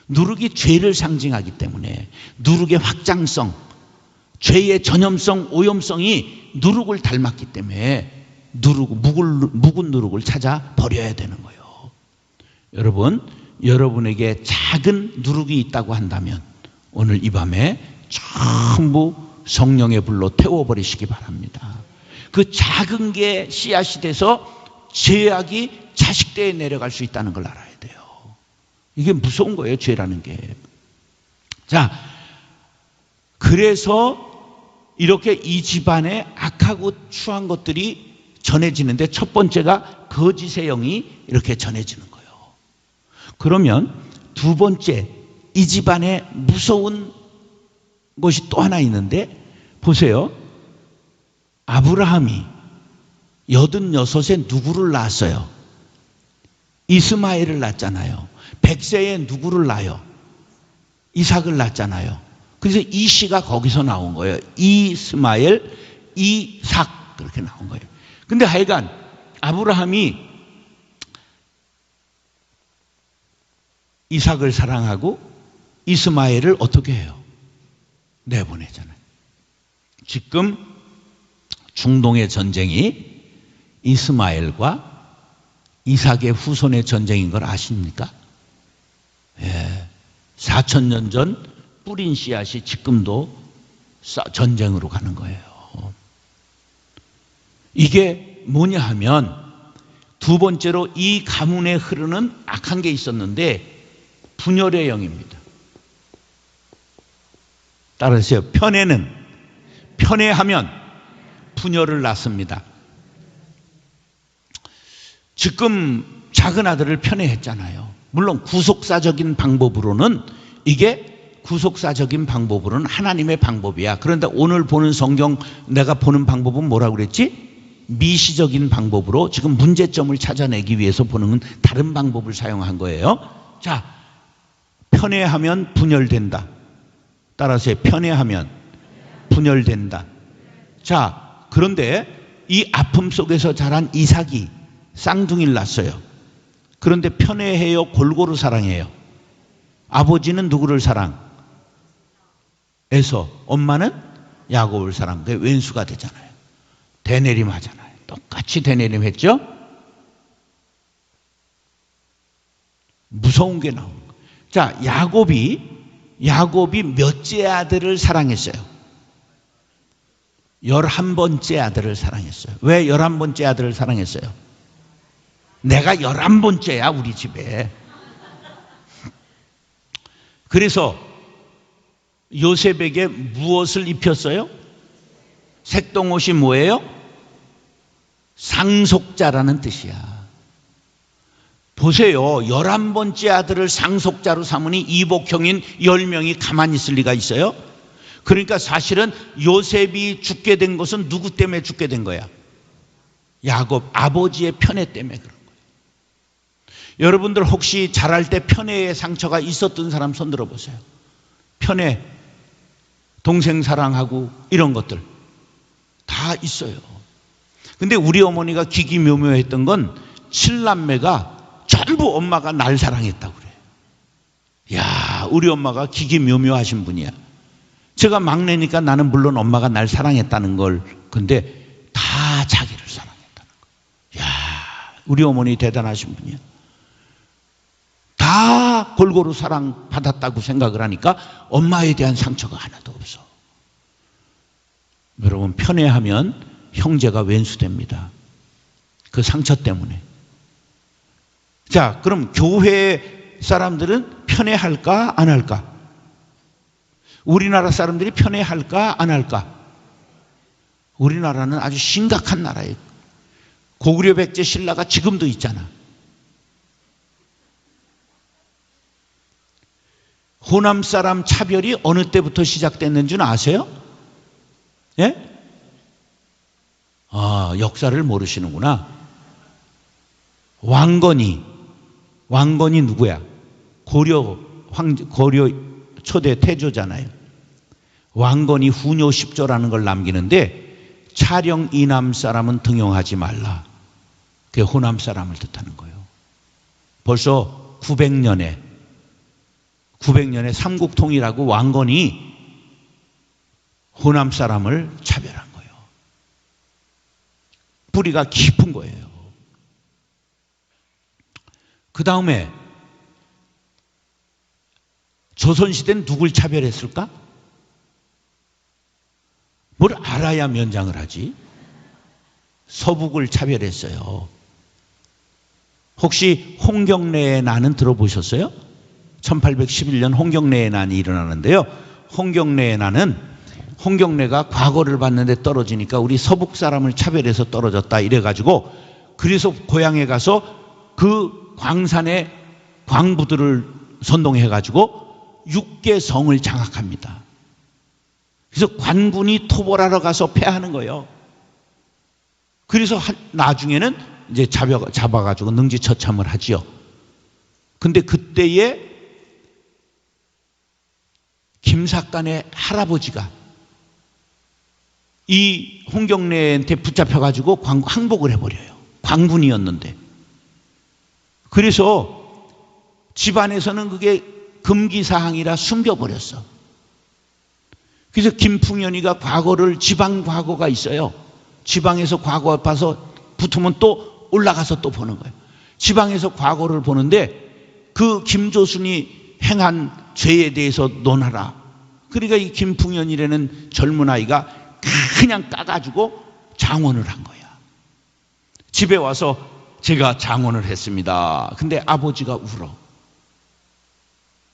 B: 누룩이 죄를 상징하기 때문에 누룩의 확장성, 죄의 전염성, 오염성이 누룩을 닮았기 때문에 묵은 누룩을 찾아 버려야 되는 거예요. 여러분, 여러분에게 작은 누룩이 있다고 한다면 오늘 이 밤에 전부 성령의 불로 태워버리시기 바랍니다. 그 작은 게 씨앗이 돼서 죄악이 자식대에 내려갈 수 있다는 걸 알아야 돼요. 이게 무서운 거예요, 죄라는 게. 자, 그래서 이렇게 이 집안에 악하고 추한 것들이 전해지는데 첫 번째가 거짓의 영이 이렇게 전해지는 거예요. 그러면 두 번째, 이 집안에 무서운 것이 또 하나 있는데 보세요. 아브라함이 86에 누구를 낳았어요? 이스마엘을 낳았잖아요. 100세에 누구를 낳아요? 이삭을 낳았잖아요. 그래서 이 씨가 거기서 나온 거예요. 이스마엘, 이삭 그렇게 나온 거예요. 근데 하여간 아브라함이 이삭을 사랑하고 이스마엘을 어떻게 해요? 내보내잖아요. 지금 중동의 전쟁이 이스마엘과 이삭의 후손의 전쟁인 걸 아십니까? 예, 4,000년 전 뿌린 씨앗이 지금도 전쟁으로 가는 거예요. 이게 뭐냐 하면 두 번째로 이 가문에 흐르는 악한 게 있었는데 분열의 영입니다. 따라하세요. 편애하면 분열을 낳습니다. 지금 작은 아들을 편애했잖아요. 물론 구속사적인 방법으로는 하나님의 방법이야. 그런데 오늘 보는 성경 내가 보는 방법은 뭐라고 그랬지? 미시적인 방법으로 지금 문제점을 찾아내기 위해서 보는 다른 방법을 사용한 거예요. 자, 편애하면 분열된다. 따라서 편애하면 분열된다. 자, 그런데 이 아픔 속에서 자란 이삭이 쌍둥이를 낳았어요. 그런데 편애해요? 골고루 사랑해요? 아버지는 누구를 사랑? 에서, 엄마는 야곱을 사랑. 그게 왼수가 되잖아요. 대내림 하잖아요. 똑같이 대내림 했죠? 무서운 게 나오는 거예요. 자, 야곱이 몇째 아들을 사랑했어요? 11번째 아들을 사랑했어요. 왜 11번째 아들을 사랑했어요? 내가 11번째야 우리 집에. 그래서 요셉에게 무엇을 입혔어요? 색동옷이 뭐예요? 상속자라는 뜻이야. 보세요. 11번째 아들을 상속자로 삼으니 이복형인 10명이 가만히 있을 리가 있어요? 그러니까 사실은 요셉이 죽게 된 것은 누구 때문에 죽게 된 거야? 야곱 아버지의 편애 때문에 그런 거예요. 여러분들 혹시 자랄 때 편애의 상처가 있었던 사람 손 들어보세요. 편애, 동생 사랑하고 이런 것들 다 있어요. 근데 우리 어머니가 기기묘묘했던 건 7남매가 전부 엄마가 날 사랑했다고 그래요. 야, 우리 엄마가 기기묘묘하신 분이야. 제가 막내니까 나는 물론 엄마가 날 사랑했다는 걸, 근데 다 자기를 사랑했다는 거예요. 야, 우리 어머니 대단하신 분이야. 다 골고루 사랑받았다고 생각을 하니까 엄마에 대한 상처가 하나도 없어. 여러분, 편애하면 형제가 왼수됩니다. 그 상처 때문에. 자, 그럼 교회 사람들은 편애할까 안 할까? 우리나라 사람들이 편애할까 안 할까? 우리나라는 아주 심각한 나라예요. 고구려 백제 신라가 지금도 있잖아. 호남 사람 차별이 어느 때부터 시작됐는지는 아세요? 예? 아, 역사를 모르시는구나. 왕건이 누구야? 고려 초대 태조잖아요. 왕건이 후뇨 10조라는 걸 남기는데 차령 이남 사람은 등용하지 말라. 그게 호남 사람을 뜻하는 거예요. 벌써 900년에 삼국통일하고 왕건이 호남 사람을 차별한 거예요. 뿌리가 깊은 거예요. 그 다음에 조선시대는 누굴 차별했을까? 뭘 알아야 면장을 하지? 서북을 차별했어요. 혹시 홍경래의 난은 들어보셨어요? 1811년 홍경래의 난이 일어나는데요. 홍경래의 난은 홍경래가 과거를 봤는데 떨어지니까 우리 서북 사람을 차별해서 떨어졌다 이래가지고 그래서 고향에 가서 그 광산의 광부들을 선동해가지고 6개 성을 장악합니다. 그래서 관군이 토벌하러 가서 패하는 거예요. 그래서 나중에는 이제 잡아가지고 능지처참을 하지요. 근데 그때에 김삭간의 할아버지가 이 홍경래한테 붙잡혀가지고 항복을 해버려요. 관군이었는데. 그래서 집안에서는 그게 금기사항이라 숨겨버렸어. 그래서 김풍연이가 과거를 지방 과거가 있어요. 지방에서 과거 봐서 붙으면 또 올라가서 또 보는 거예요. 지방에서 과거를 보는데 그 김조순이 행한 죄에 대해서 논하라. 그러니까 이 김풍연이라는 젊은 아이가 그냥 까가지고 장원을 한 거야. 집에 와서 제가 장원을 했습니다. 근데 아버지가 울어.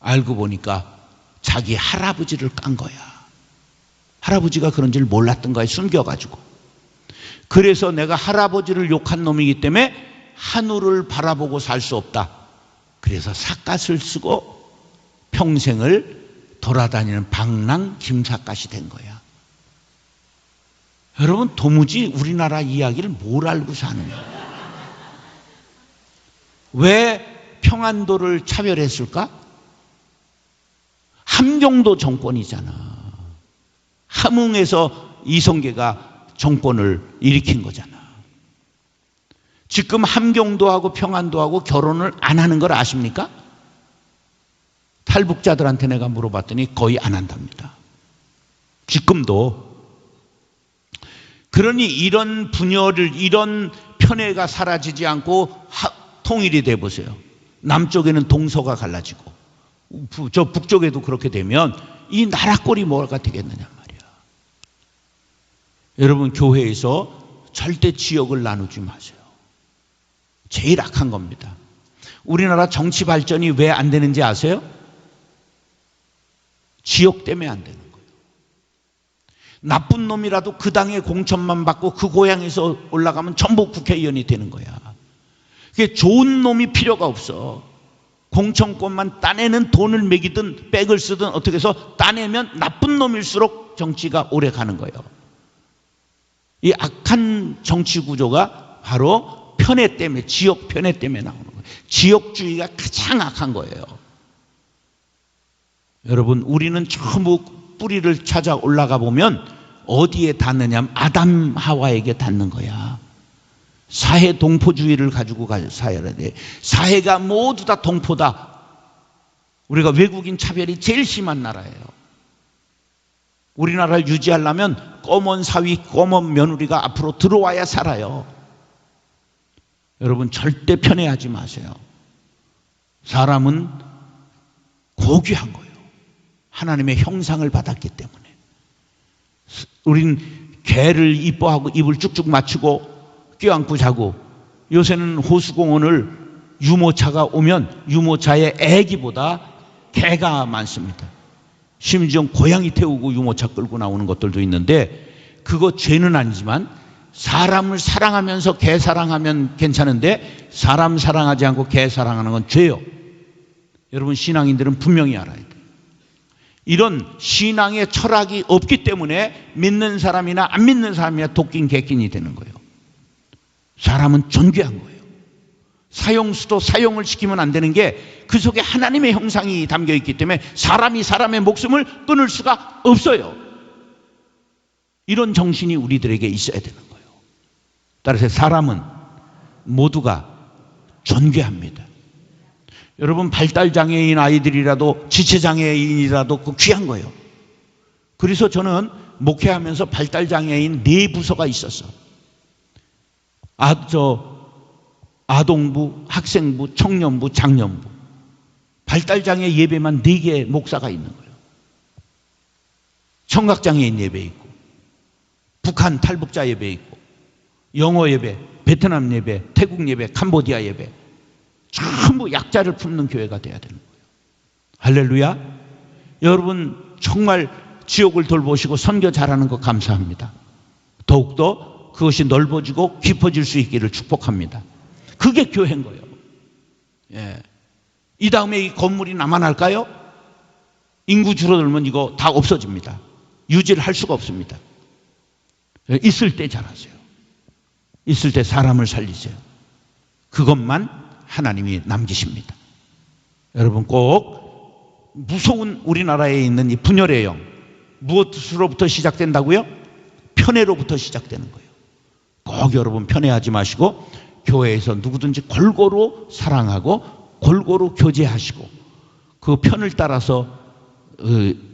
B: 알고 보니까 자기 할아버지를 깐 거야. 할아버지가 그런 줄 몰랐던 거야. 숨겨가지고. 그래서 내가 할아버지를 욕한 놈이기 때문에 하늘을 바라보고 살 수 없다. 그래서 삿갓을 쓰고 평생을 돌아다니는 방랑 김삿갓이 된 거야. 여러분, 도무지 우리나라 이야기를 뭘 알고 사느냐. 왜 평안도를 차별했을까? 함경도 정권이잖아. 함흥에서 이성계가 정권을 일으킨 거잖아. 지금 함경도하고 평안도하고 결혼을 안 하는 걸 아십니까? 탈북자들한테 내가 물어봤더니 거의 안 한답니다. 지금도. 그러니 이런 분열을, 이런 편애가 사라지지 않고 통일이 돼 보세요. 남쪽에는 동서가 갈라지고 저 북쪽에도 그렇게 되면 이 나라 꼴이 뭐가 되겠느냐 말이야. 여러분, 교회에서 절대 지역을 나누지 마세요. 제일 악한 겁니다. 우리나라 정치 발전이 왜 안 되는지 아세요? 지역 때문에 안 되는 거예요. 나쁜 놈이라도 그 당의 공천만 받고 그 고향에서 올라가면 전부 국회의원이 되는 거야. 그게 좋은 놈이 필요가 없어. 공천권만 따내는 돈을 매기든 백을 쓰든 어떻게 해서 따내면 나쁜 놈일수록 정치가 오래 가는 거예요. 이 악한 정치 구조가 바로 편애 때문에, 지역 편애 때문에 나오는 거예요. 지역주의가 가장 악한 거예요. 여러분, 우리는 전부 뿌리를 찾아 올라가 보면 어디에 닿느냐 하면 아담 하와에게 닿는 거야. 사회 동포주의를 가지고 살아야 돼. 사회가 모두 다 동포다. 우리가 외국인 차별이 제일 심한 나라예요. 우리나라를 유지하려면 검은 사위, 검은 며느리가 앞으로 들어와야 살아요. 여러분, 절대 편애하지 마세요. 사람은 고귀한 거예요. 하나님의 형상을 받았기 때문에. 우린 개를 이뻐하고 입을 쭉쭉 맞추고 껴안고 자고, 요새는 호수공원을 유모차가 오면 유모차에 애기보다 개가 많습니다. 심지어 고양이 태우고 유모차 끌고 나오는 것들도 있는데, 그거 죄는 아니지만 사람을 사랑하면서 개 사랑하면 괜찮은데 사람 사랑하지 않고 개 사랑하는 건 죄요. 여러분, 신앙인들은 분명히 알아야 돼요. 이런 신앙의 철학이 없기 때문에 믿는 사람이나 안 믿는 사람이나 도끼인 개끼인이 되는 거예요. 사람은 존귀한 거예요. 사형수도 사형을 시키면 안 되는 게 그 속에 하나님의 형상이 담겨 있기 때문에 사람이 사람의 목숨을 끊을 수가 없어요. 이런 정신이 우리들에게 있어야 되는 거예요. 따라서 사람은 모두가 존귀합니다. 여러분, 발달장애인 아이들이라도 지체장애인이라도 그 귀한 거예요. 그래서 저는 목회하면서 발달장애인 4부서가 있었어. 아동부, 학생부, 청년부, 장년부. 발달장애 예배만 4개의 목사가 있는 거예요. 청각장애인 예배 있고, 북한 탈북자 예배 있고, 영어 예배, 베트남 예배, 태국 예배, 캄보디아 예배. 전부 약자를 품는 교회가 돼야 되는 거예요. 할렐루야. 여러분, 정말 지옥을 돌보시고 선교 잘하는 거 감사합니다. 더욱더 그것이 넓어지고 깊어질 수 있기를 축복합니다. 그게 교회인 거예요. 예. 이 다음에 이 건물이 남아날까요? 인구 줄어들면 이거 다 없어집니다. 유지를 할 수가 없습니다. 있을 때 잘하세요. 있을 때 사람을 살리세요. 그것만 하나님이 남기십니다. 여러분, 꼭 무서운 우리나라에 있는 이 분열의 영, 무엇으로부터 시작된다고요? 편애로부터 시작되는 거예요. 꼭 여러분 편애하지 마시고 교회에서 누구든지 골고루 사랑하고 골고루 교제하시고 그 편을 따라서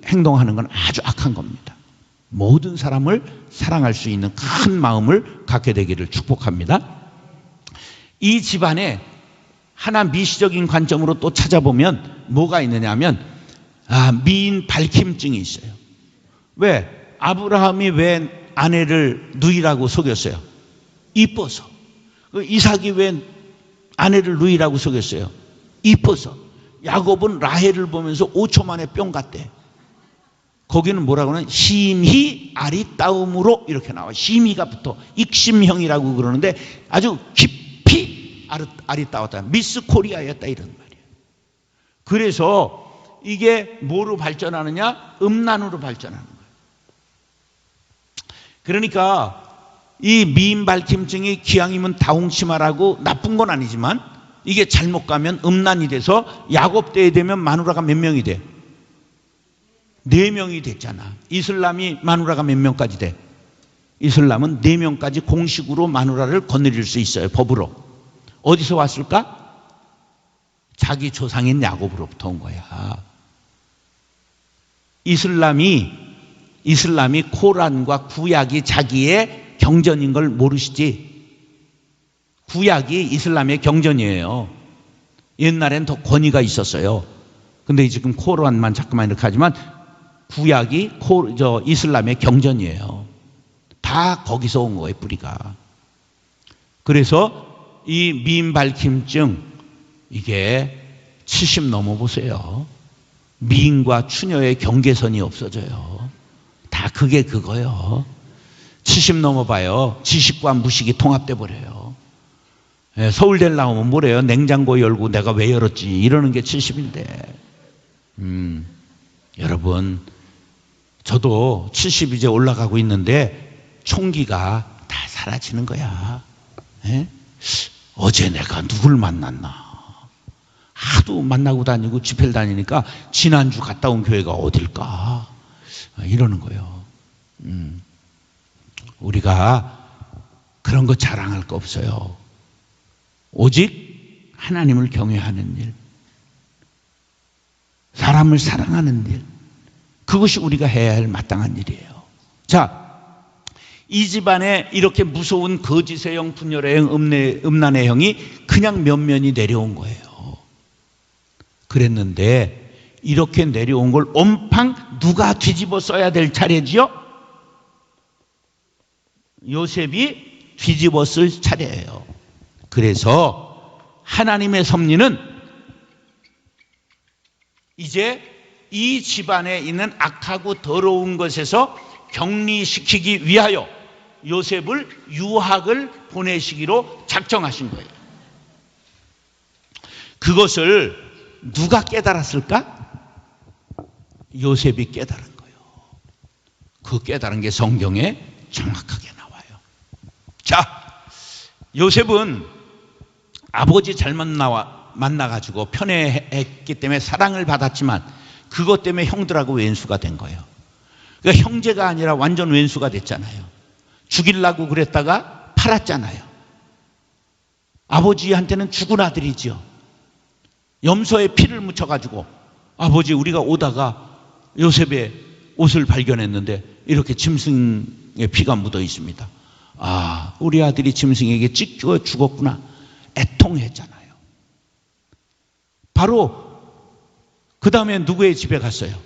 B: 행동하는 건 아주 악한 겁니다. 모든 사람을 사랑할 수 있는 큰 마음을 갖게 되기를 축복합니다. 이 집안에 하나 미시적인 관점으로 또 찾아보면 뭐가 있느냐 하면 미인 밝힘증이 있어요. 왜? 아브라함이 왜 아내를 누이라고 속였어요? 이뻐서. 이삭이 왜 아내를 누이라고 속였어요? 이뻐서. 야곱은 라헬을 보면서 5초 만에 뿅 갔대. 거기는 뭐라고 하면 심히 아리따움으로 이렇게 나와. 심히가 붙어. 익심형이라고 그러는데 아주 깊이 아리따웠다. 미스 코리아였다 이런 말이에요. 그래서 이게 뭐로 발전하느냐? 음란으로 발전하는 거예요. 그러니까 이 미인 밝힘증이 기왕이면 다홍치마라고 나쁜 건 아니지만 이게 잘못 가면 음란이 돼서 야곱 때에 되면 마누라가 몇 명이 돼? 4명이 됐잖아. 이슬람이 마누라가 몇 명까지 돼? 이슬람은 4명까지 공식으로 마누라를 거느릴 수 있어요. 법으로. 어디서 왔을까? 자기 조상인 야곱으로부터 온 거야. 이슬람이 코란과 구약이 자기의 경전인 걸 모르시지? 구약이 이슬람의 경전이에요. 옛날엔 더 권위가 있었어요. 근데 지금 코란만 자꾸만 이렇게 하지만 구약이 이슬람의 경전이에요. 다 거기서 온 거예요, 뿌리가. 그래서 이 미인 밝힘증, 이게 70 넘어보세요. 미인과 추녀의 경계선이 없어져요. 다 그게 그거요. 70 넘어봐요. 지식과 무식이 통합돼 버려요. 서울대를 나오면 뭐래요? 냉장고 열고 내가 왜 열었지? 이러는 게 70인데. 여러분, 저도 70 이제 올라가고 있는데 총기가 다 사라지는 거야. 어제 내가 누굴 만났나? 하도 만나고 다니고 집회를 다니니까 지난주 갔다 온 교회가 어딜까? 이러는 거예요. 우리가 그런 거 자랑할 거 없어요. 오직 하나님을 경외하는 일, 사람을 사랑하는 일, 그것이 우리가 해야 할 마땅한 일이에요. 자, 이 집안에 이렇게 무서운 거짓의 영, 분열의 영, 음란의 영이 그냥 면면이 내려온 거예요. 그랬는데 이렇게 내려온 걸 온팡 누가 뒤집어 써야 될 차례지요? 요셉이 뒤집어 쓸 차례예요. 그래서 하나님의 섭리는 이제 이 집안에 있는 악하고 더러운 것에서 격리시키기 위하여 요셉을 유학을 보내시기로 작정하신 거예요. 그것을 누가 깨달았을까? 요셉이 깨달은 거예요. 그 깨달은 게 성경에 정확하게 나와요. 자, 요셉은 아버지 잘못 만나가지고 편애했기 때문에 사랑을 받았지만 그것 때문에 형들하고 왼수가 된 거예요. 그러니까 형제가 아니라 완전 왼수가 됐잖아요. 죽이려고 그랬다가 팔았잖아요. 아버지한테는 죽은 아들이죠. 염소에 피를 묻혀가지고 아버지 우리가 오다가 요셉의 옷을 발견했는데 이렇게 짐승의 피가 묻어 있습니다. 아, 우리 아들이 짐승에게 찢겨 죽었구나. 애통했잖아요. 바로 그 다음에 누구의 집에 갔어요?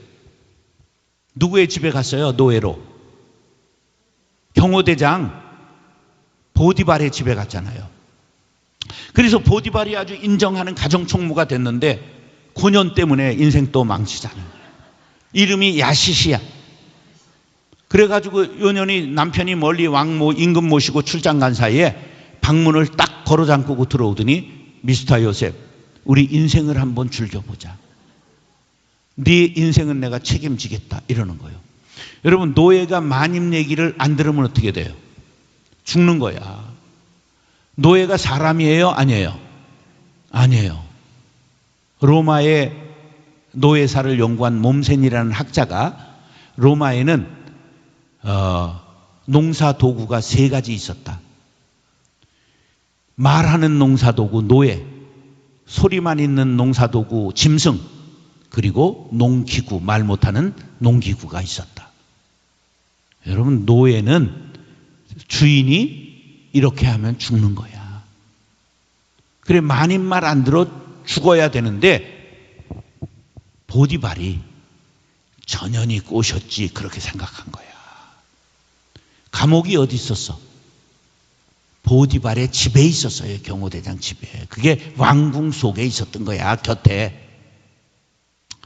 B: 누구의 집에 갔어요? 노예로. 경호대장 보디발의 집에 갔잖아요. 그래서 보디발이 아주 인정하는 가정총무가 됐는데 고년 때문에 인생 또 망치잖아요. 이름이 야시시야. 그래가지고 요년이 남편이 멀리 왕모 임금 모시고 출장 간 사이에 방문을 딱 걸어 잠그고 들어오더니 미스터 요셉, 우리 인생을 한번 즐겨보자. 네 인생은 내가 책임지겠다 이러는 거예요. 여러분, 노예가 마님 얘기를 안 들으면 어떻게 돼요? 죽는 거야. 노예가 사람이에요? 아니에요? 아니에요. 로마의 노예사를 연구한 몬센이라는 학자가 로마에는 농사도구가 3가지 있었다. 말하는 농사도구 노예, 소리만 있는 농사도구 짐승, 그리고 농기구, 말 못하는 농기구가 있었다. 여러분, 노예는 주인이 이렇게 하면 죽는 거야. 그래, 만인 말 안 들어 죽어야 되는데 보디발이 전연이 꼬셨지 그렇게 생각한 거야. 감옥이 어디 있었어? 보디발의 집에 있었어요. 경호대장 집에. 그게 왕궁 속에 있었던 거야, 곁에.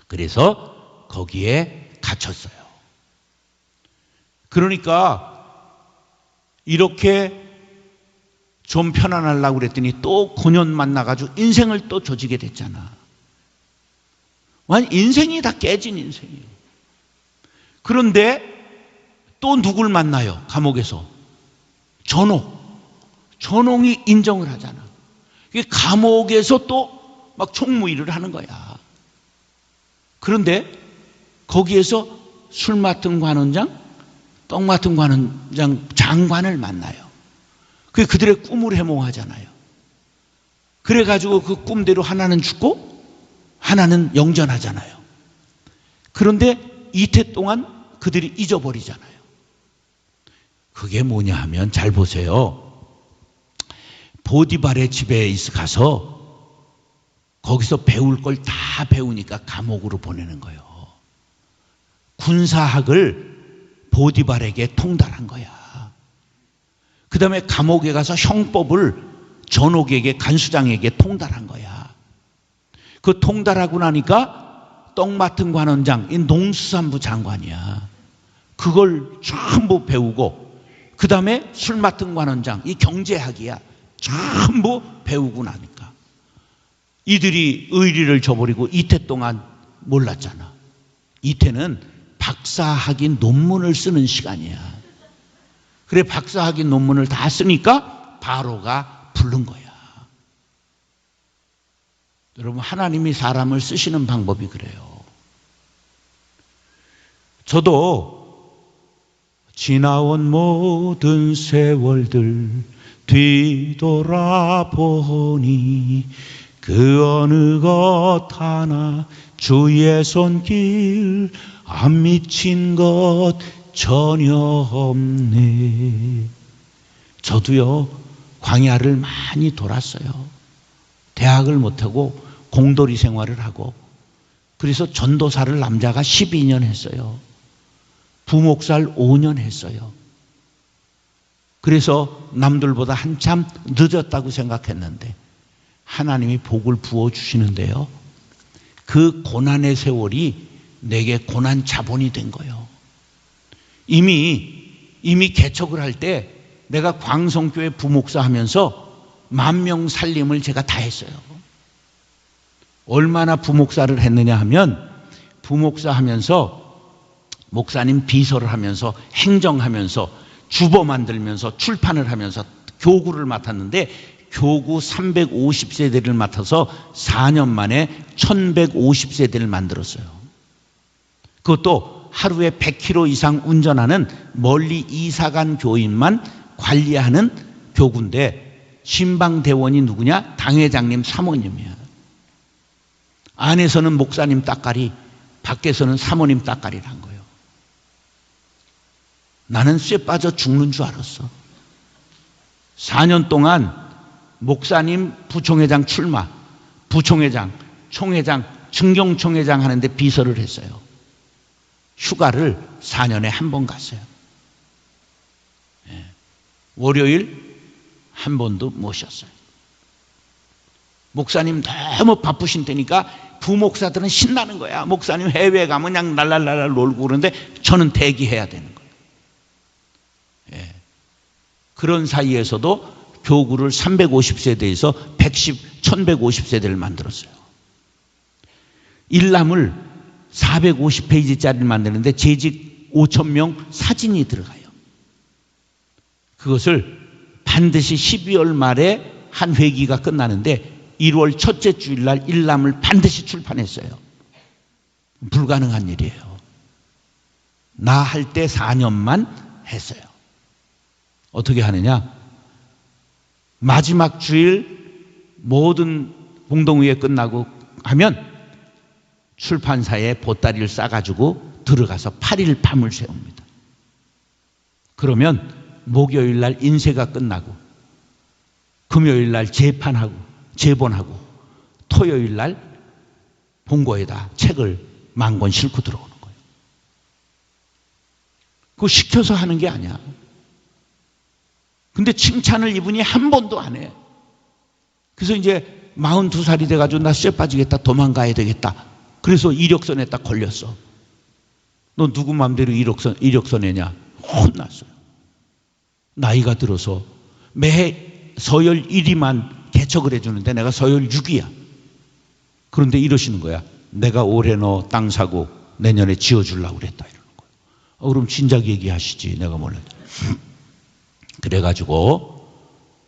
B: 그래서 거기에 갇혔어요. 그러니까 이렇게 좀 편안하려고 그랬더니 또 고년 만나가지고 인생을 또 조지게 됐잖아. 완전 인생이 다 깨진 인생이에요. 그런데 또 누굴 만나요? 감옥에서. 전홍이 인정을 하잖아. 감옥에서 또 막 총무일을 하는 거야. 그런데 거기에서 술 맡은 관원장, 떡 맡은 관원장, 장관을 만나요. 그들의 꿈을 해몽하잖아요. 그래가지고 그 꿈대로 하나는 죽고 하나는 영전하잖아요. 그런데 이태 동안 그들이 잊어버리잖아요. 그게 뭐냐 하면, 잘 보세요. 보디발의 집에 가서 거기서 배울 걸 다 배우니까 감옥으로 보내는 거예요. 군사학을 보디발에게 통달한 거야. 그 다음에 감옥에 가서 형법을 전옥에게, 간수장에게 통달한 거야. 그 통달하고 나니까 떡 맡은 관원장, 이 농수산부 장관이야. 그걸 전부 배우고, 그 다음에 술 맡은 관원장, 이 경제학이야. 전부 배우고 나니까 이들이 의리를 저버리고 이태 동안 몰랐잖아. 이태는 박사학위 논문을 쓰는 시간이야. 그래, 박사학위 논문을 다 쓰니까 바로가 부른 거야. 여러분, 하나님이 사람을 쓰시는 방법이 그래요. 저도 지나온 모든 세월들 뒤돌아보니 그 어느 것 하나 주의 손길 안 미친 것 전혀 없네. 저도요, 광야를 많이 돌았어요. 대학을 못하고 공돌이 생활을 하고, 그래서 전도사를 남자가 12년 했어요. 부목사를 5년 했어요. 그래서 남들보다 한참 늦었다고 생각했는데 하나님이 복을 부어주시는데요, 그 고난의 세월이 내게 고난 자본이 된 거예요. 이미 개척을 할 때 내가 광성교회 부목사 하면서 10,000명 살림을 제가 다 했어요. 얼마나 부목사를 했느냐 하면, 부목사 하면서 목사님 비서를 하면서 행정하면서 주보 만들면서 출판을 하면서 교구를 맡았는데, 교구 350세대를 맡아서 4년 만에 1150세대를 만들었어요. 그것도 하루에 100km 이상 운전하는 멀리 이사간 교인만 관리하는 교구인데, 신방대원이 누구냐? 당회장님 사모님이야. 안에서는 목사님 따까리, 밖에서는 사모님 따까리란 거예요. 나는 쇠 빠져 죽는 줄 알았어. 4년 동안 목사님 부총회장 출마, 부총회장, 총회장, 증경총회장 하는데 비서를 했어요. 휴가를 4년에 한 번 갔어요. 월요일 한 번도 못 쉬었어요. 목사님 너무 바쁘신 때니까 부목사들은 신나는 거야. 목사님 해외 가면 그냥 날랄랄 놀고 그러는데 저는 대기해야 되는 거예요. 그런 사이에서도 교구를 350세대에서 1150세대를 만들었어요. 일남을 450페이지짜리를 만드는데 재직 5,000명 사진이 들어가요. 그것을 반드시 12월 말에 한 회기가 끝나는데 1월 첫째 주일날 일남을 반드시 출판했어요. 불가능한 일이에요. 나 할 때 4년만 했어요. 어떻게 하느냐? 마지막 주일 모든 공동회의 끝나고 하면 출판사에 보따리를 싸가지고 들어가서 8일 밤을 새웁니다. 그러면 목요일 날 인쇄가 끝나고 금요일 날 재본하고 토요일 날 본고에다 책을 10,000권 싣고 들어오는 거예요. 그거 시켜서 하는 게 아니야. 근데 칭찬을 이분이 한 번도 안 해. 그래서 이제 42살이 돼가지고 나 쇠 빠지겠다, 도망가야 되겠다. 그래서 이력서에 딱 걸렸어. 너 누구 맘대로 이력서 내냐? 혼났어요. 나이가 들어서 매해 서열 1위만 개척을 해주는데 내가 서열 6위야. 그런데 이러시는 거야. 내가 올해 너 땅 사고 내년에 지어주려고 그랬다. 이러는 거야. 그럼 진작 얘기하시지. 내가 몰라. 그래가지고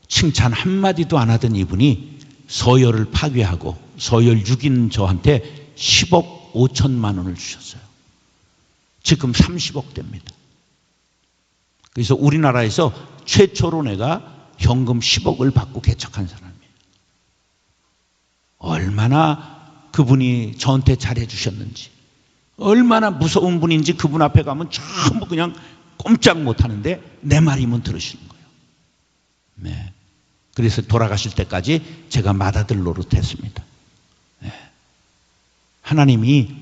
B: 칭찬 한마디도 안 하던 이분이 서열을 파괴하고 서열 6인 저한테 10억 5천만 원을 주셨어요. 지금 30억 됩니다. 그래서 우리나라에서 최초로 내가 현금 10억을 받고 개척한 사람이에요. 얼마나 그분이 저한테 잘해주셨는지, 얼마나 무서운 분인지 그분 앞에 가면 전부 그냥 꼼짝 못하는데 내 말이면 들으시는 거예요. 네. 그래서 돌아가실 때까지 제가 맏아들 노릇했습니다. 네. 하나님이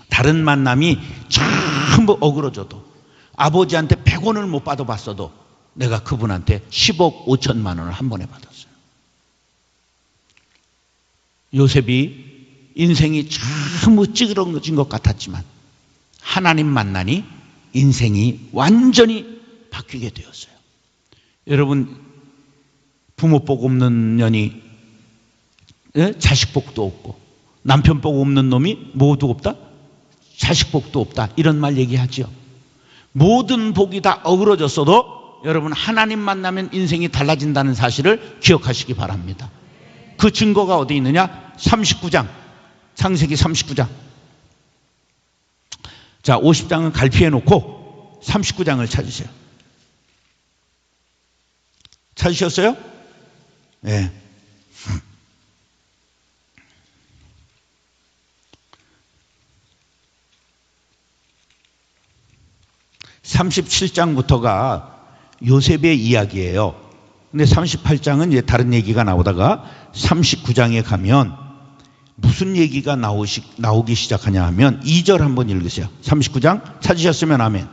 B: 다른 만남이 전부 어그러져도 아버지한테 100원을 못 받아봤어도 내가 그분한테 10억 5천만 원을 한 번에 받았어요. 요셉이 인생이 전부 찌그러진 것 같았지만 하나님 만나니 인생이 완전히 바뀌게 되었어요. 여러분, 부모 복 없는 년이 자식 복도 없고 남편 복 없는 놈이 뭐도 없다? 자식 복도 없다. 이런 말 얘기하죠. 모든 복이 다 어그러졌어도 여러분 하나님 만나면 인생이 달라진다는 사실을 기억하시기 바랍니다. 그 증거가 어디 있느냐? 39장, 창세기 39장. 자, 50장은 갈피해 놓고 39장을 찾으세요. 찾으셨어요? 네. 37장부터가 요셉의 이야기예요. 근데 38장은 이제 다른 얘기가 나오다가 39장에 가면 무슨 얘기가 나오기 시작하냐 하면 2절 한번 읽으세요. 39장 찾으셨으면 아멘.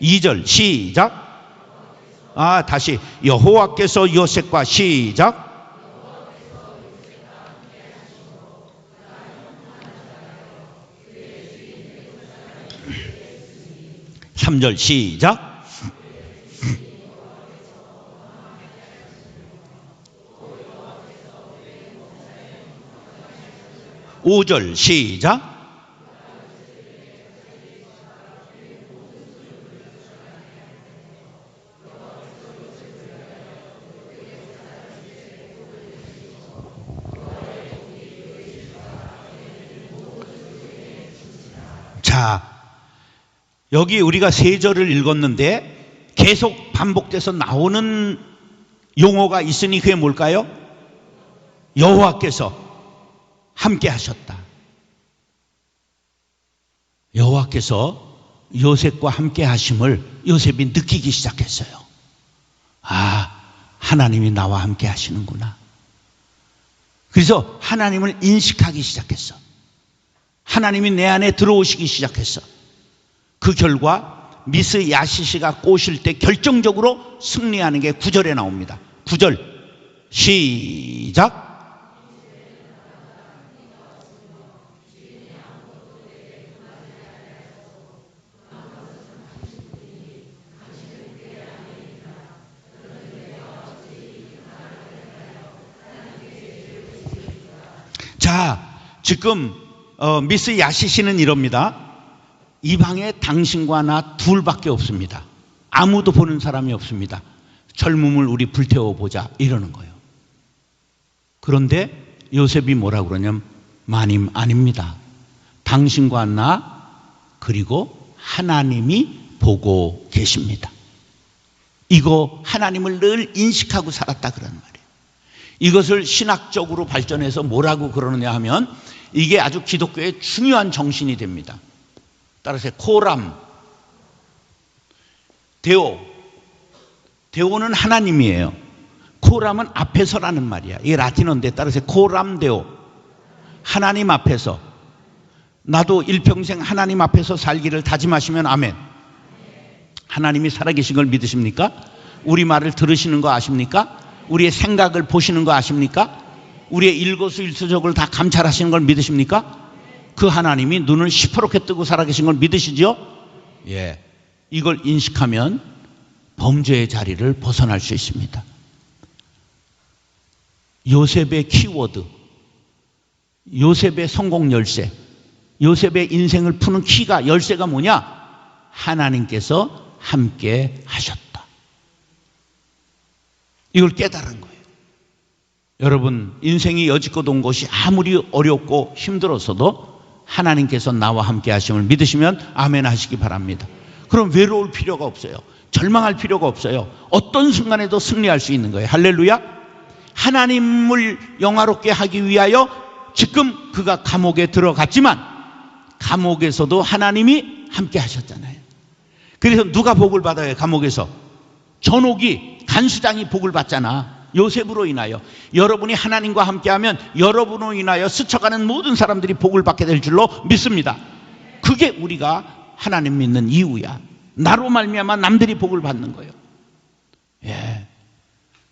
B: 2절 시작. 다시 여호와께서 요셉과 시작. 3절 시작. 5절 시작. 자, 여기 우리가 3절을 읽었는데 계속 반복돼서 나오는 용어가 있으니 그게 뭘까요? 여호와께서 함께 하셨다. 여호와께서 요셉과 함께 하심을 요셉이 느끼기 시작했어요. 하나님이 나와 함께 하시는구나. 그래서 하나님을 인식하기 시작했어. 하나님이 내 안에 들어오시기 시작했어. 그 결과 미스 야시시가 꼬실 때 결정적으로 승리하는 게 9절에 나옵니다. 9절 시작. 자, 지금 미스 야시시는 이럽니다. 이 방에 당신과 나 둘밖에 없습니다. 아무도 보는 사람이 없습니다. 젊음을 우리 불태워보자 이러는 거예요. 그런데 요셉이 뭐라고 그러냐면 마님 아닙니다. 당신과 나 그리고 하나님이 보고 계십니다. 이거 하나님을 늘 인식하고 살았다 그러는 말이에요. 이것을 신학적으로 발전해서 뭐라고 그러느냐 하면 이게 아주 기독교의 중요한 정신이 됩니다. 따라서 코람, 데오는 하나님이에요. 코람은 앞에서라는 말이야. 이게 라틴어인데 따라서 코람 데오. 하나님 앞에서. 나도 일평생 하나님 앞에서 살기를 다짐하시면 아멘. 하나님이 살아계신 걸 믿으십니까? 우리 말을 들으시는 거 아십니까? 우리의 생각을 보시는 거 아십니까? 우리의 일거수일투족을 다 감찰하시는 걸 믿으십니까? 그 하나님이 눈을 시퍼렇게 뜨고 살아계신 걸 믿으시죠? 예. 이걸 인식하면 범죄의 자리를 벗어날 수 있습니다. 요셉의 키워드, 요셉의 성공 열쇠, 요셉의 인생을 푸는 키가, 열쇠가 뭐냐? 하나님께서 함께 하셨다. 이걸 깨달은 거예요. 여러분, 인생이 여지껏 온 것이 아무리 어렵고 힘들었어도 하나님께서 나와 함께 하심을 믿으시면 아멘 하시기 바랍니다. 그럼 외로울 필요가 없어요. 절망할 필요가 없어요. 어떤 순간에도 승리할 수 있는 거예요. 할렐루야. 하나님을 영화롭게 하기 위하여 지금 그가 감옥에 들어갔지만 감옥에서도 하나님이 함께 하셨잖아요. 그래서 누가 복을 받아요? 감옥에서 전옥이, 간수장이 복을 받잖아. 요셉으로 인하여. 여러분이 하나님과 함께하면 여러분으로 인하여 스쳐가는 모든 사람들이 복을 받게 될 줄로 믿습니다. 그게 우리가 하나님 믿는 이유야. 나로 말미암아 남들이 복을 받는 거예요. 예.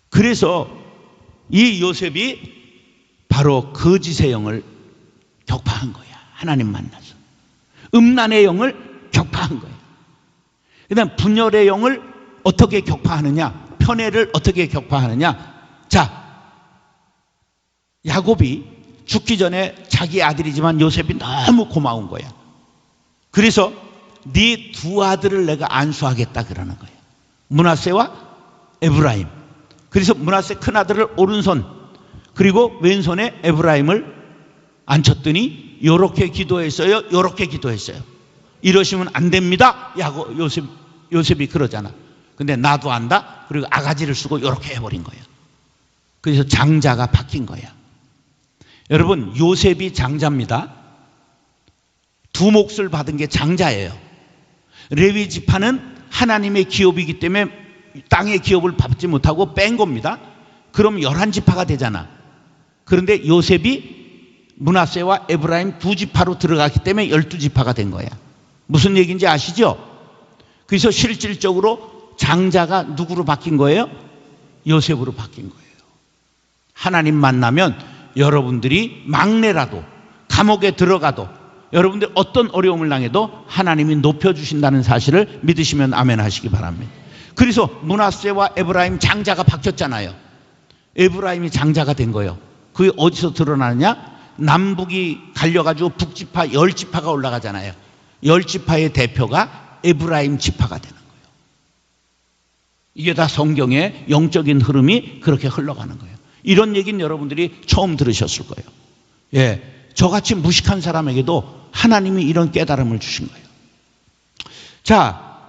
B: 그래서 이 요셉이 바로 거짓의 영을 격파한 거야. 하나님 만나서. 음란의 영을 격파한 거야. 그 다음 분열의 영을 어떻게 격파하느냐? 편애를 어떻게 격파하느냐? 자, 야곱이 죽기 전에 자기 아들이지만 요셉이 너무 고마운 거야. 그래서 네 두 아들을 내가 안수하겠다 그러는 거예요. 므낫세와 에브라임. 그래서 므낫세 큰 아들을 오른손, 그리고 왼손에 에브라임을 앉혔더니 요렇게 기도했어요. 요렇게 기도했어요. 이러시면 안 됩니다. 요셉이 그러잖아. 근데 나도 안다. 그리고 아가지를 쓰고 요렇게 해버린 거예요. 그래서 장자가 바뀐 거야. 여러분, 요셉이 장자입니다. 두 몫을 받은 게 장자예요. 레위 지파는 하나님의 기업이기 때문에 땅의 기업을 받지 못하고 뺀 겁니다. 그럼 11지파가 되잖아. 그런데 요셉이 므낫세와 에브라임 두 지파로 들어갔기 때문에 12지파가 된 거야. 무슨 얘기인지 아시죠? 그래서 실질적으로 장자가 누구로 바뀐 거예요? 요셉으로 바뀐 거예요. 하나님 만나면 여러분들이 막내라도 감옥에 들어가도 여러분들 어떤 어려움을 당해도 하나님이 높여주신다는 사실을 믿으시면 아멘 하시기 바랍니다. 그래서 므낫세와 에브라임 장자가 바뀌었잖아요. 에브라임이 장자가 된 거예요. 그게 어디서 드러나느냐? 남북이 갈려가지고 북지파 10지파가 올라가잖아요. 10지파의 대표가 에브라임 지파가 되는 거예요. 이게 다 성경의 영적인 흐름이 그렇게 흘러가는 거예요. 이런 얘기는 여러분들이 처음 들으셨을 거예요. 예, 저같이 무식한 사람에게도 하나님이 이런 깨달음을 주신 거예요. 자,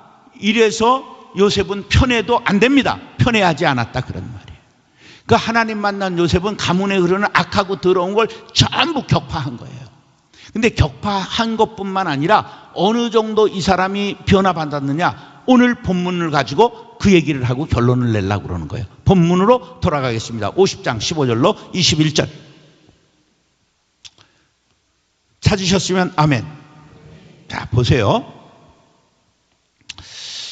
B: 이래서 요셉은 편애도 안 됩니다. 편애하지 않았다 그런 말이에요. 그 하나님 만난 요셉은 가문에 흐르는 악하고 더러운 걸 전부 격파한 거예요. 근데 격파한 것뿐만 아니라 어느 정도 이 사람이 변화받았느냐? 오늘 본문을 가지고 그 얘기를 하고 결론을 내려고 그러는 거예요. 본문으로 돌아가겠습니다. 50장 15절로 21절. 찾으셨으면 아멘. 자, 보세요.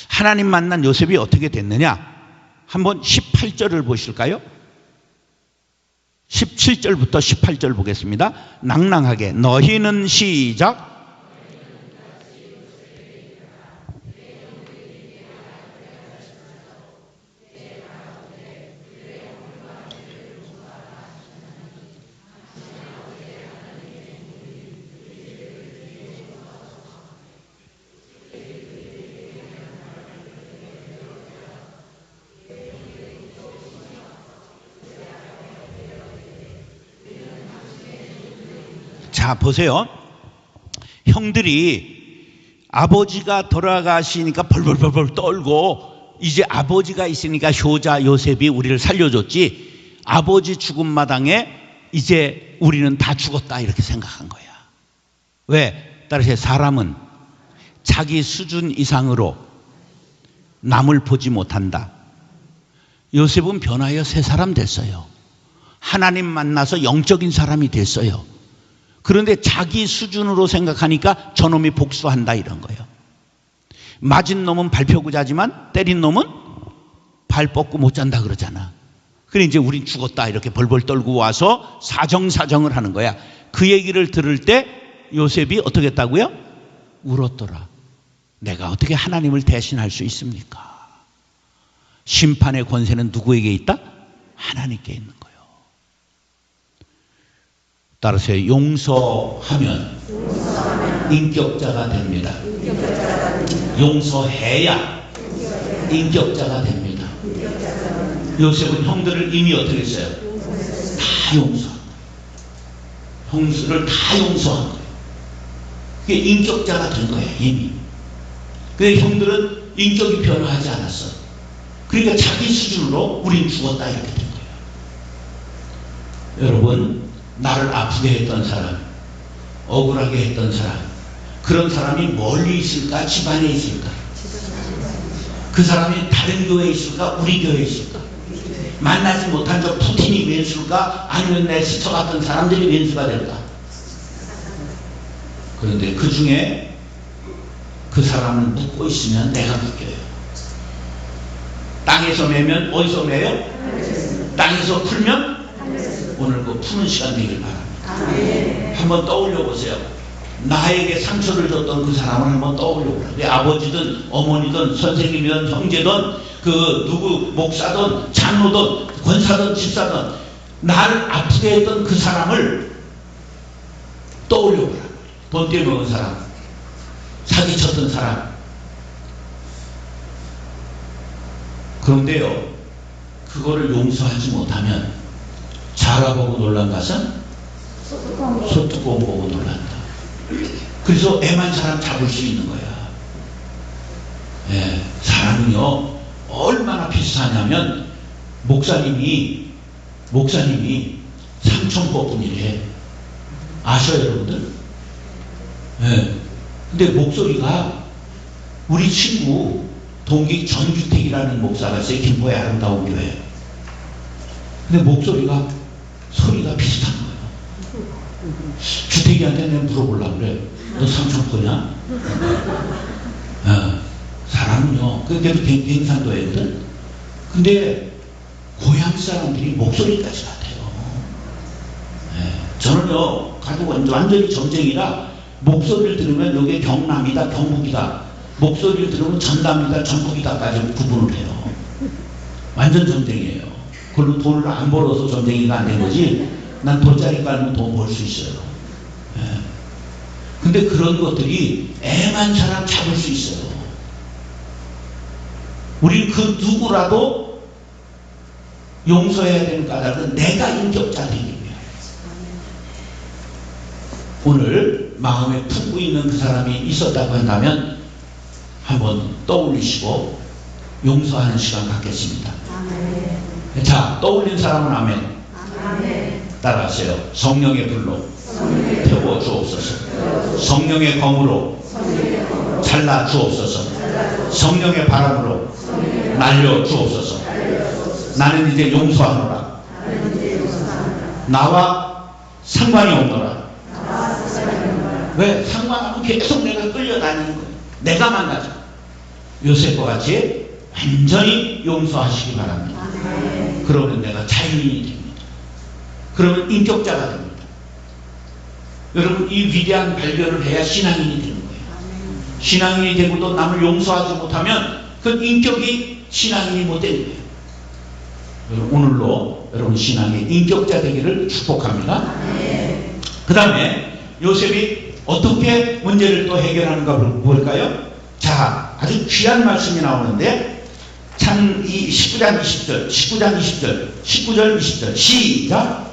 B: 하나님 만난 요셉이 어떻게 됐느냐? 한번 18절을 보실까요? 17절부터 18절 보겠습니다. 낭낭하게. 너희는 시작. 자, 보세요. 형들이 아버지가 돌아가시니까 벌벌벌벌 떨고 이제 아버지가 있으니까 효자 요셉이 우리를 살려줬지, 아버지 죽은 마당에 이제 우리는 다 죽었다 이렇게 생각한 거야. 왜? 따라서 사람은 자기 수준 이상으로 남을 보지 못한다. 요셉은 변하여 새 사람 됐어요. 하나님 만나서 영적인 사람이 됐어요. 그런데 자기 수준으로 생각하니까 저놈이 복수한다 이런 거예요. 맞은 놈은 발 펴고 자지만 때린 놈은 발 뻗고 못 잔다 그러잖아. 그래 이제 우린 죽었다 이렇게 벌벌 떨고 와서 사정사정을 하는 거야. 그 얘기를 들을 때 요셉이 어떻게 했다고요? 울었더라. 내가 어떻게 하나님을 대신할 수 있습니까? 심판의 권세는 누구에게 있다? 하나님께 있는 거예요. 따라서 용서하면 인격자가 됩니다. 용서해야 인격자가 됩니다. 요셉은 형들을 이미 어떻게 했어요? 다 용서한 거예요. 형들을 다 용서한 거예요. 그게 인격자가 된 거예요, 이미. 근데 형들은 인격이 변화하지 않았어. 그러니까 자기 수준으로 우린 죽었다 이렇게 된 거예요. 여러분, 나를 아프게 했던 사람, 억울하게 했던 사람, 그런 사람이 멀리 있을까? 집안에 있을까? 그 사람이 다른 교회에 있을까? 우리 교회에 있을까? 만나지 못한 저 푸틴이 왼수일까? 아니면 내 스터 같은 사람들이 왼수가 될까? 그런데 그 중에 그 사람을 묶고 있으면 내가 묶여요. 땅에서 매면 어디서 매요? 땅에서 풀면 오늘 그 푸는 시간 되길 바랍니다. 한번 떠올려 보세요. 나에게 상처를 줬던 그 사람을 한번 떠올려 보세요. 내 아버지든 어머니든 선생님이든 형제든 그 누구 목사든 장로든 권사든 집사든 나를 아프게 했던 그 사람을 떠올려 보라. 돈 떼먹은 사람, 사기쳤던 사람. 그런데요, 그거를 용서하지 못하면 자라보고 놀란 것은 소뚜껑 보고 놀란다. 그래서 애만 사람 잡을 수 있는 거야. 예, 사람은요 얼마나 비슷하냐면 목사님이 삼천포분이래. 아셔요 여러분들? 예. 근데 목소리가 우리 친구 동기 전주택이라는 목사가 있어요. 김포의 아름다운 교회. 근데 목소리가 소리가 비슷한 거예요. 주택이한테 내가 물어보려고 그래. 너 삼천포냐? 사람은요, 그게도 갱산도였거든. 근데 고향 사람들이 목소리까지 같아요. 저는요, 가지고 완전히 점쟁이라 목소리를 들으면 여기 경남이다, 경북이다. 목소리를 들으면 전남이다, 전북이다까지 구분을 해요. 완전 점쟁이에요. 그걸로 돈을 안 벌어서 점쟁이가 안 된 거지. 난 돗자리 깔면 돈 벌 수 있어요. 근데 그런 것들이 애만 사람 잡을 수 있어요. 우리 그 누구라도 용서해야 되는 까닭은 내가 인격자 되기 위해. 오늘 마음에 품고 있는 그 사람이 있었다고 한다면 한번 떠올리시고 용서하는 시간 갖겠습니다. 아멘. 자, 떠올린 사람은 아멘. 아멘. 따라하세요. 성령의 불로 태워 주옵소서. 성령의 검으로 잘라 주옵소서. 성령의 바람으로 날려 주옵소서. 나는 이제 용서하노라. 나와 상관이 없노라. 왜? 상관하면 계속 내가 끌려다니는 거예요. 내가 만나자. 요셉과 같이 완전히 용서하시기 바랍니다. 그러면 내가 자유인이 됩니다. 그러면 인격자가 됩니다. 여러분, 이 위대한 발견을 해야 신앙인이 되는 거예요. 신앙인이 되고도 남을 용서하지 못하면 그 인격이 신앙인이 못 되는 거예요. 여러분, 오늘로 여러분 신앙의 인격자 되기를 축복합니다. 그 다음에 요셉이 어떻게 문제를 또 해결하는가 볼까요? 자, 아주 귀한 말씀이 나오는데 참 이 19장 20절, 19절 20절 시작.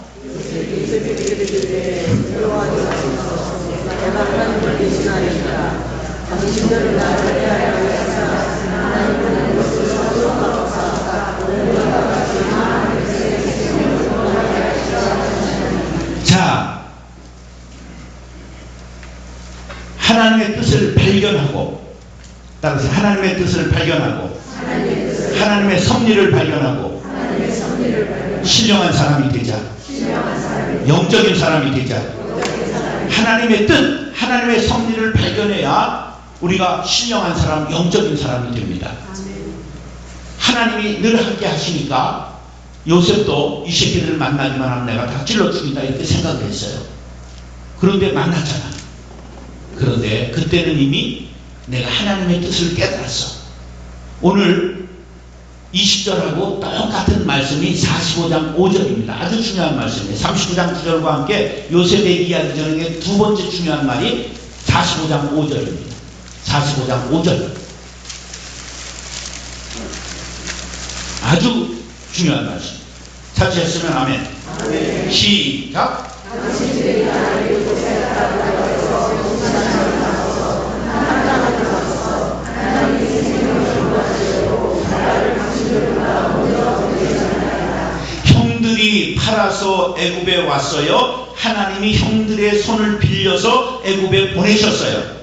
B: 자, 하나님의 뜻을 발견하고, 따라서 하나님의 뜻을 발견하고 하나님의 섭리를 발견하고 신령한 사람이 되자. 영적인 사람이 되자. 하나님의 뜻, 하나님의 섭리를 발견해야 우리가 신령한 사람, 영적인 사람이 됩니다. 하나님이 늘 함께 하시니까 요셉도 이 새끼들을 만나기만 하면 내가 다 찔러 죽인다 이렇게 생각을 했어요. 그런데 만났잖아. 그런데 그때는 이미 내가 하나님의 뜻을 깨달았어. 오늘 20절하고 똑같은 말씀이 45장 5절입니다. 아주 중요한 말씀이에요. 39장 9절과 함께 요셉의 이야기 중에 두 번째 중요한 말이 45장 5절입니다. 45장 5절. 아주 중요한 말씀. 찾으셨으면 아멘. 아멘. 시작. 형들이 팔아서 애굽에 왔어요. 하나님이 형들의 손을 빌려서 애굽에 보내셨어요.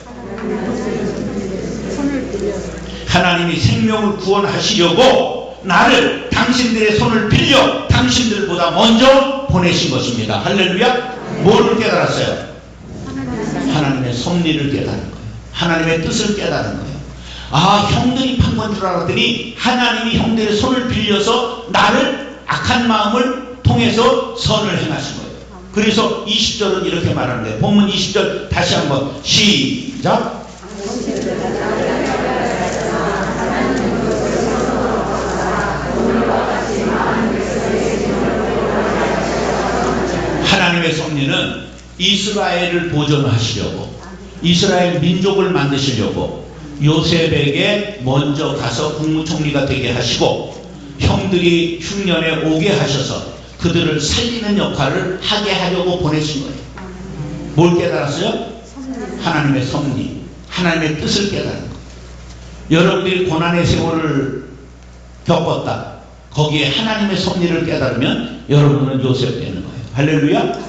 B: 하나님이 생명을 구원하시려고 나를 당신들의 손을 빌려 당신들보다 먼저 보내신 것입니다. 할렐루야. 뭐를 깨달았어요? 하나님의 섭리를 깨달은 거예요. 하나님의 뜻을 깨달은 거예요. 아, 형들이 판 건 줄 알았더니 하나님이 형들의 손을 빌려서 나를 악한 마음을 통해서 선을 행하신 거예요. 그래서 20절은 이렇게 말하는데, 본문 20절 다시 한번 시작. 하나님의 섭리는 이스라엘을 보존하시려고, 이스라엘 민족을 만드시려고 요셉에게 먼저 가서 국무총리가 되게 하시고 형들이 흉년에 오게 하셔서 그들을 살리는 역할을 하게 하려고 보내신 거예요. 뭘 깨달았어요? 하나님의 섭리, 하나님의 뜻을 깨달은 거예요. 여러분들이 고난의 세월을 겪었다. 거기에 하나님의 섭리를 깨달으면 여러분은 요셉 되는 거예요. 할렐루야.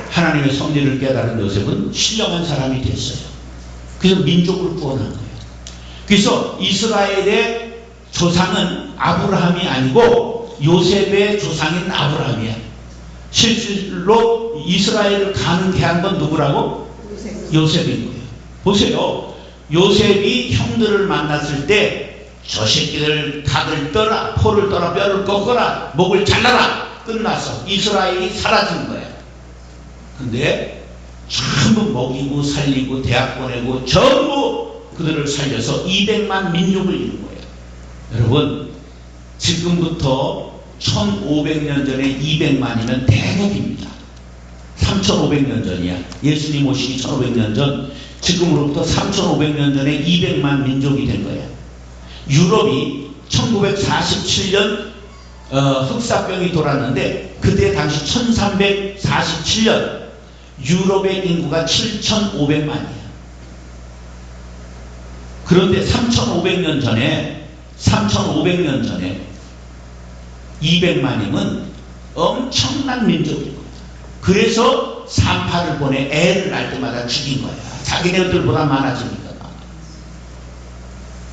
B: 하나님의 섭리를 깨달은 요셉은 신령한 사람이 됐어요. 그래서 민족을 구원한 거예요. 그래서 이스라엘의 조상은 아브라함이 아니고 요셉의 조상인 아브라함이야. 실질로 이스라엘을 가는게 한 건 누구라고? 요셉인 거예요. 보세요. 요셉이 형들을 만났을 때 저 새끼들 각을 떠라, 포를 떠라, 뼈를 꺾어라, 목을 잘라라. 끝났어. 이스라엘이 사라진 거야. 근데 전부 먹이고 살리고 대학 보내고 전부 그들을 살려서 200만 민족을 이룬 거예요. 여러분, 지금부터 1500년 전에 200만이면 대국입니다. 3500년 전이야. 예수님 오시기 1500년 전, 지금으로부터 3500년 전에 200만 민족이 된 거예요. 유럽이 1947년 흑사병이 돌았는데 그때 당시 1347년 유럽의 인구가 7500만이에요. 그런데 3500년 전에 200만이면 엄청난 민족인 거예요. 그래서 산파를 보내 애를 낳을 때마다 죽인 거야. 자기네들보다 많아지니까.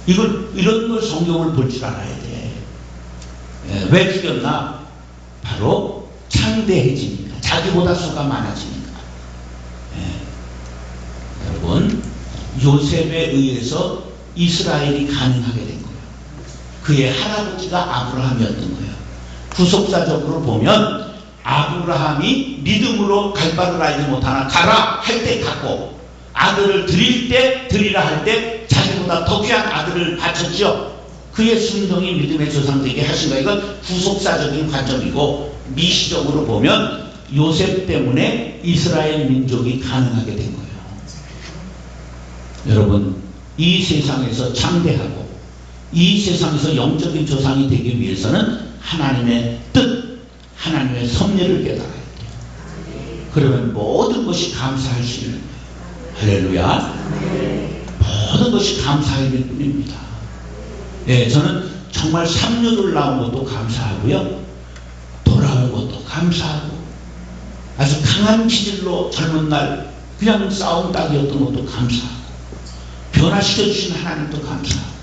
B: 이런 걸 성경을 볼 줄 알아야 돼. 왜 죽였나? 바로 창대해지니까. 자기보다 수가 많아지니까. 여러분, 요셉에 의해서 이스라엘이 가능하게 된 거예요. 그의 할아버지가 아브라함이었던 거예요. 구속사적으로 보면 아브라함이 믿음으로 갈 바를 알지 못하나 가라 할 때 갔고, 아들을 드릴 때 드리라 할 때 자기보다 더 귀한 아들을 바쳤죠. 그의 순종이 믿음의 조상 되게 하신 거예요. 이건 구속사적인 관점이고, 미시적으로 보면 요셉 때문에 이스라엘 민족이 가능하게 된 거예요. 여러분, 이 세상에서 창대하고 이 세상에서 영적인 조상이 되기 위해서는 하나님의 뜻, 하나님의 섭리를 깨달아야 돼요. 그러면 모든 것이 감사할 수 있는 거예요. 할렐루야. 모든 것이 감사할 뿐입니다. 예, 저는 정말 삼류를 나온 것도 감사하고요, 돌아온 것도 감사하고, 아주 강한 기질로 젊은 날 그냥 싸움 딱이었던 것도 감사하고, 변화시켜 주신 하나님도 감사하고,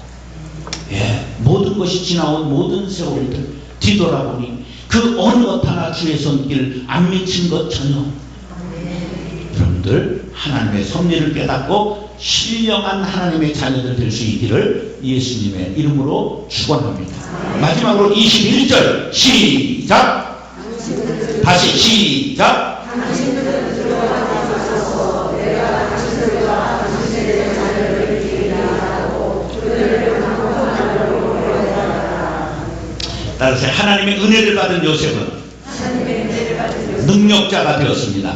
B: 모든 것이 지나온 모든 세월들 뒤돌아보니 그 어느 것 하나 주의 손길 안 미친 것 전혀. 여러분들 하나님의 섭리를 깨닫고 신령한 하나님의 자녀들 될 수 있기를 예수님의 이름으로 축원합니다. 마지막으로 21절 시작. 다시 시작. 따라서 하나님의 은혜를 받은 요셉은 능력자가 되었습니다.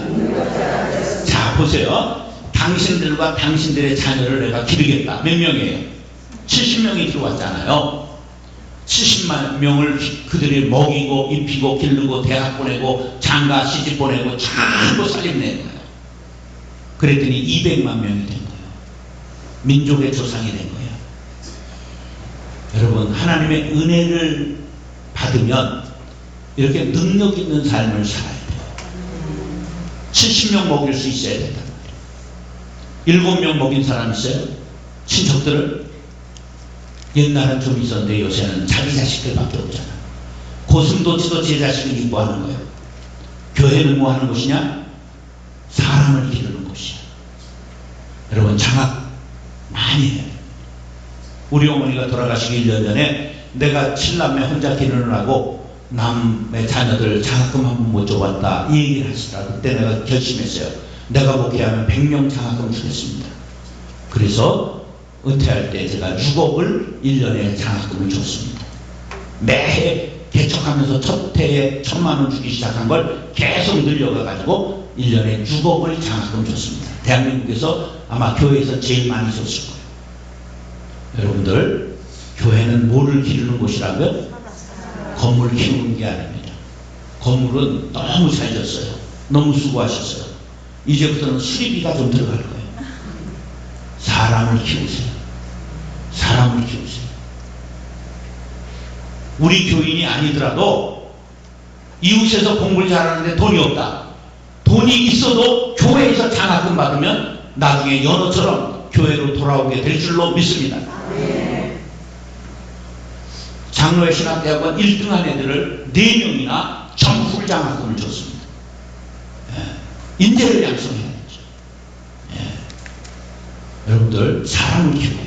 B: 자, 보세요. 당신들과 당신들의 자녀를 내가 기르겠다. 몇 명이에요? 70명이 들어왔잖아요. 70만 명을 그들이 먹이고 입히고 기르고 대학 보내고 장가 시집 보내고 전부 살림내는 거예요. 그랬더니 200만 명이 된 거예요. 민족의 조상이 된 거예요. 여러분, 하나님의 은혜를 받으면 이렇게 능력 있는 삶을 살아야 돼요. 70명 먹일 수 있어야 된다. 7명 먹인 사람 있어요? 친척들을? 옛날은 좀 있었는데 요새는 자기 자식들밖에 없잖아. 고슴도치도 제 자식을 이뻐하는 거예요. 교회는 뭐 하는 곳이냐? 사람을 기르는 곳이야. 여러분, 장학 많이 해요. 우리 어머니가 돌아가시기 1년 전에 내가 7남매 혼자 기르느라고 남의 자녀들 장학금 한 번 못 줘봤다 이 얘기를 하시더라고. 그때 내가 결심했어요. 내가 목회하면 100명 장학금 주겠습니다. 그래서 은퇴할 때 제가 6억을 1년에 장학금을 줬습니다. 매해 개척하면서 첫 해에 1,000만 원 주기 시작한 걸 계속 늘려가가지고 1년에 6억을 장학금 줬습니다. 대한민국에서 아마 교회에서 제일 많이 줬을 거예요. 여러분들, 교회는 뭐를 기르는 곳이라고요? 건물 키우는 게 아닙니다. 건물은 너무 잘 졌어요. 너무 수고하셨어요. 이제부터는 수리비가 좀 들어갈 거예요. 사람을 키우세요. 사람을 키우세요. 우리 교인이 아니더라도 이웃에서 공부를 잘하는데 돈이 없다. 돈이 있어도 교회에서 장학금 받으면 나중에 연어처럼 교회로 돌아오게 될 줄로 믿습니다. 장로의 신학대학원 1등한 애들을 4명이나 전풀 장학금을 줬습니다. 인재를 양성해야죠. 여러분들, 사람을 키워야 돼요.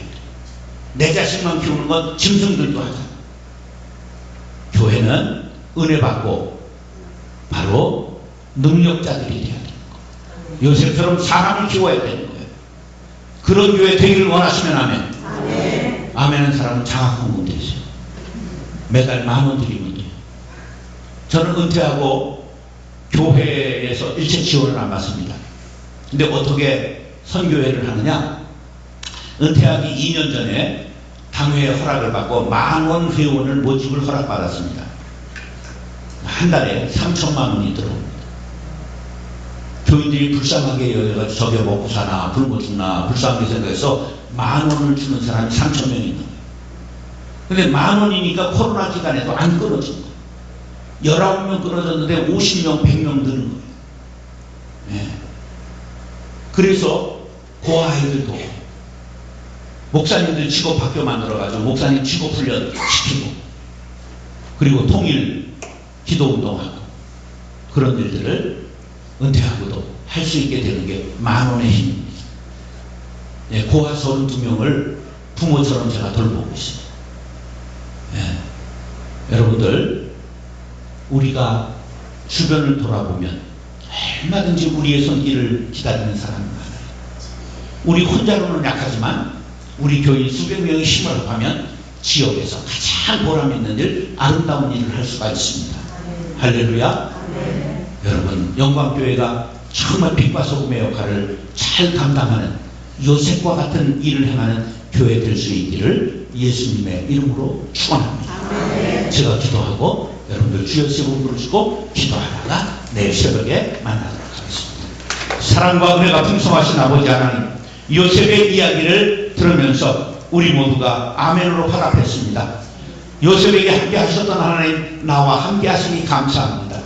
B: 내 자식만 키우는 건 짐승들도 하잖아요. 교회는 은혜 받고 바로 능력자들이 돼야 되는 거예요. 요셉처럼 사람을 키워야 되는 거예요. 그런 교회 되기를 원하시면 아멘. 아멘. 아멘한 사람은 장학금 되세요. 매달 10,000원 드리면 돼요. 저는 은퇴하고 교회에서 일체 지원을 안 받습니다. 근데 어떻게 선교회를 하느냐? 은퇴하기 2년 전에 당회의 허락을 받고 10,000원 회원을 모집을 허락받았습니다. 한 달에 3,000만 원이 들어옵니다. 교인들이 불쌍하게 여겨가지고 저게 먹고 사나 굶어 죽나 불쌍하게 생각해서 10,000원을 주는 사람이 3,000명이 있는 거예요. 근데 10,000원이니까 코로나 기간에도 안 끊어진 거예요. 19명 끊어졌는데 50명, 100명 느는 거예요. 그래서 그 아이들도 목사님들 직업 학교 만들어가지고 목사님 직업 훈련 시키고 그리고 통일 기도 운동하고 그런 일들을 은퇴하고도 할 수 있게 되는 게 10,000원의 힘입니다. 고아 32명을 부모처럼 제가 돌보고 있습니다. 여러분들, 우리가 주변을 돌아보면 얼마든지 우리의 손길을 기다리는 사람이 많아요. 우리 혼자로는 약하지만 우리 교인 수백 명의 힘을 합하면 지역에서 가장 보람 있는 일, 아름다운 일을 할 수가 있습니다. 할렐루야. 여러분, 영광교회가 정말 빛과 소금의 역할을 잘 감당하는 요셉과 같은 일을 행하는 교회 될 수 있기를 예수님의 이름으로 축원합니다. 제가 기도하고 여러분들 주여 세분 부르시고 기도하다가 내일 새벽에 만나도록 하겠습니다. 사랑과 은혜가 풍성하신 아버지 하나님, 요셉의 이야기를 들으면서 우리 모두가 아멘으로 화답했습니다. 요셉에게 함께 하셨던 하나님, 나와 함께 하시니 감사합니다.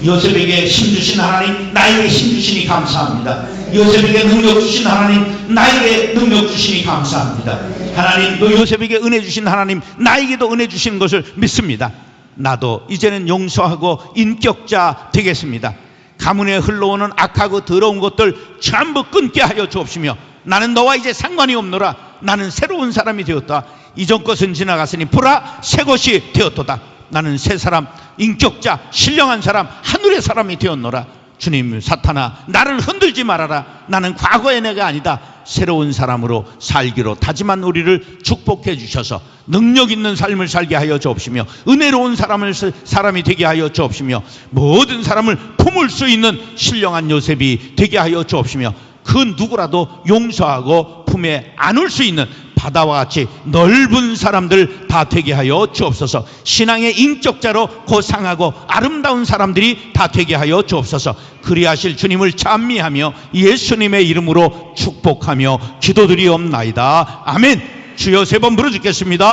B: 요셉에게 힘 주신 하나님, 나에게 힘 주시니 감사합니다. 요셉에게 능력 주신 하나님, 나에게 능력 주시니 감사합니다. 하나님, 또 요셉에게 은혜 주신 하나님, 나에게도 은혜 주시는 것을 믿습니다. 나도 이제는 용서하고 인격자 되겠습니다. 가문에 흘러오는 악하고 더러운 것들 전부 끊게 하여 주옵시며, 나는 너와 이제 상관이 없노라. 나는 새로운 사람이 되었다. 이전 것은 지나갔으니 보라, 새 것이 되었도다. 나는 새 사람, 인격자, 신령한 사람, 하늘의 사람이 되었노라. 주님, 사탄아, 나를 흔들지 말아라. 나는 과거의 내가 아니다. 새로운 사람으로 살기로 다짐한 우리를 축복해 주셔서 능력 있는 삶을 살게 하여 주옵시며, 은혜로운 사람이 되게 하여 주옵시며, 모든 사람을 품을 수 있는 신령한 요셉이 되게 하여 주옵시며, 그 누구라도 용서하고 품에 안을 수 있는 바다와 같이 넓은 사람들 다 되게 하여 주옵소서. 신앙의 인격자로 고상하고 아름다운 사람들이 다 되게 하여 주옵소서. 그리하실 주님을 찬미하며 예수님의 이름으로 축복하며 기도드리옵나이다. 아멘. 주여 세 번 부르짖겠습니다.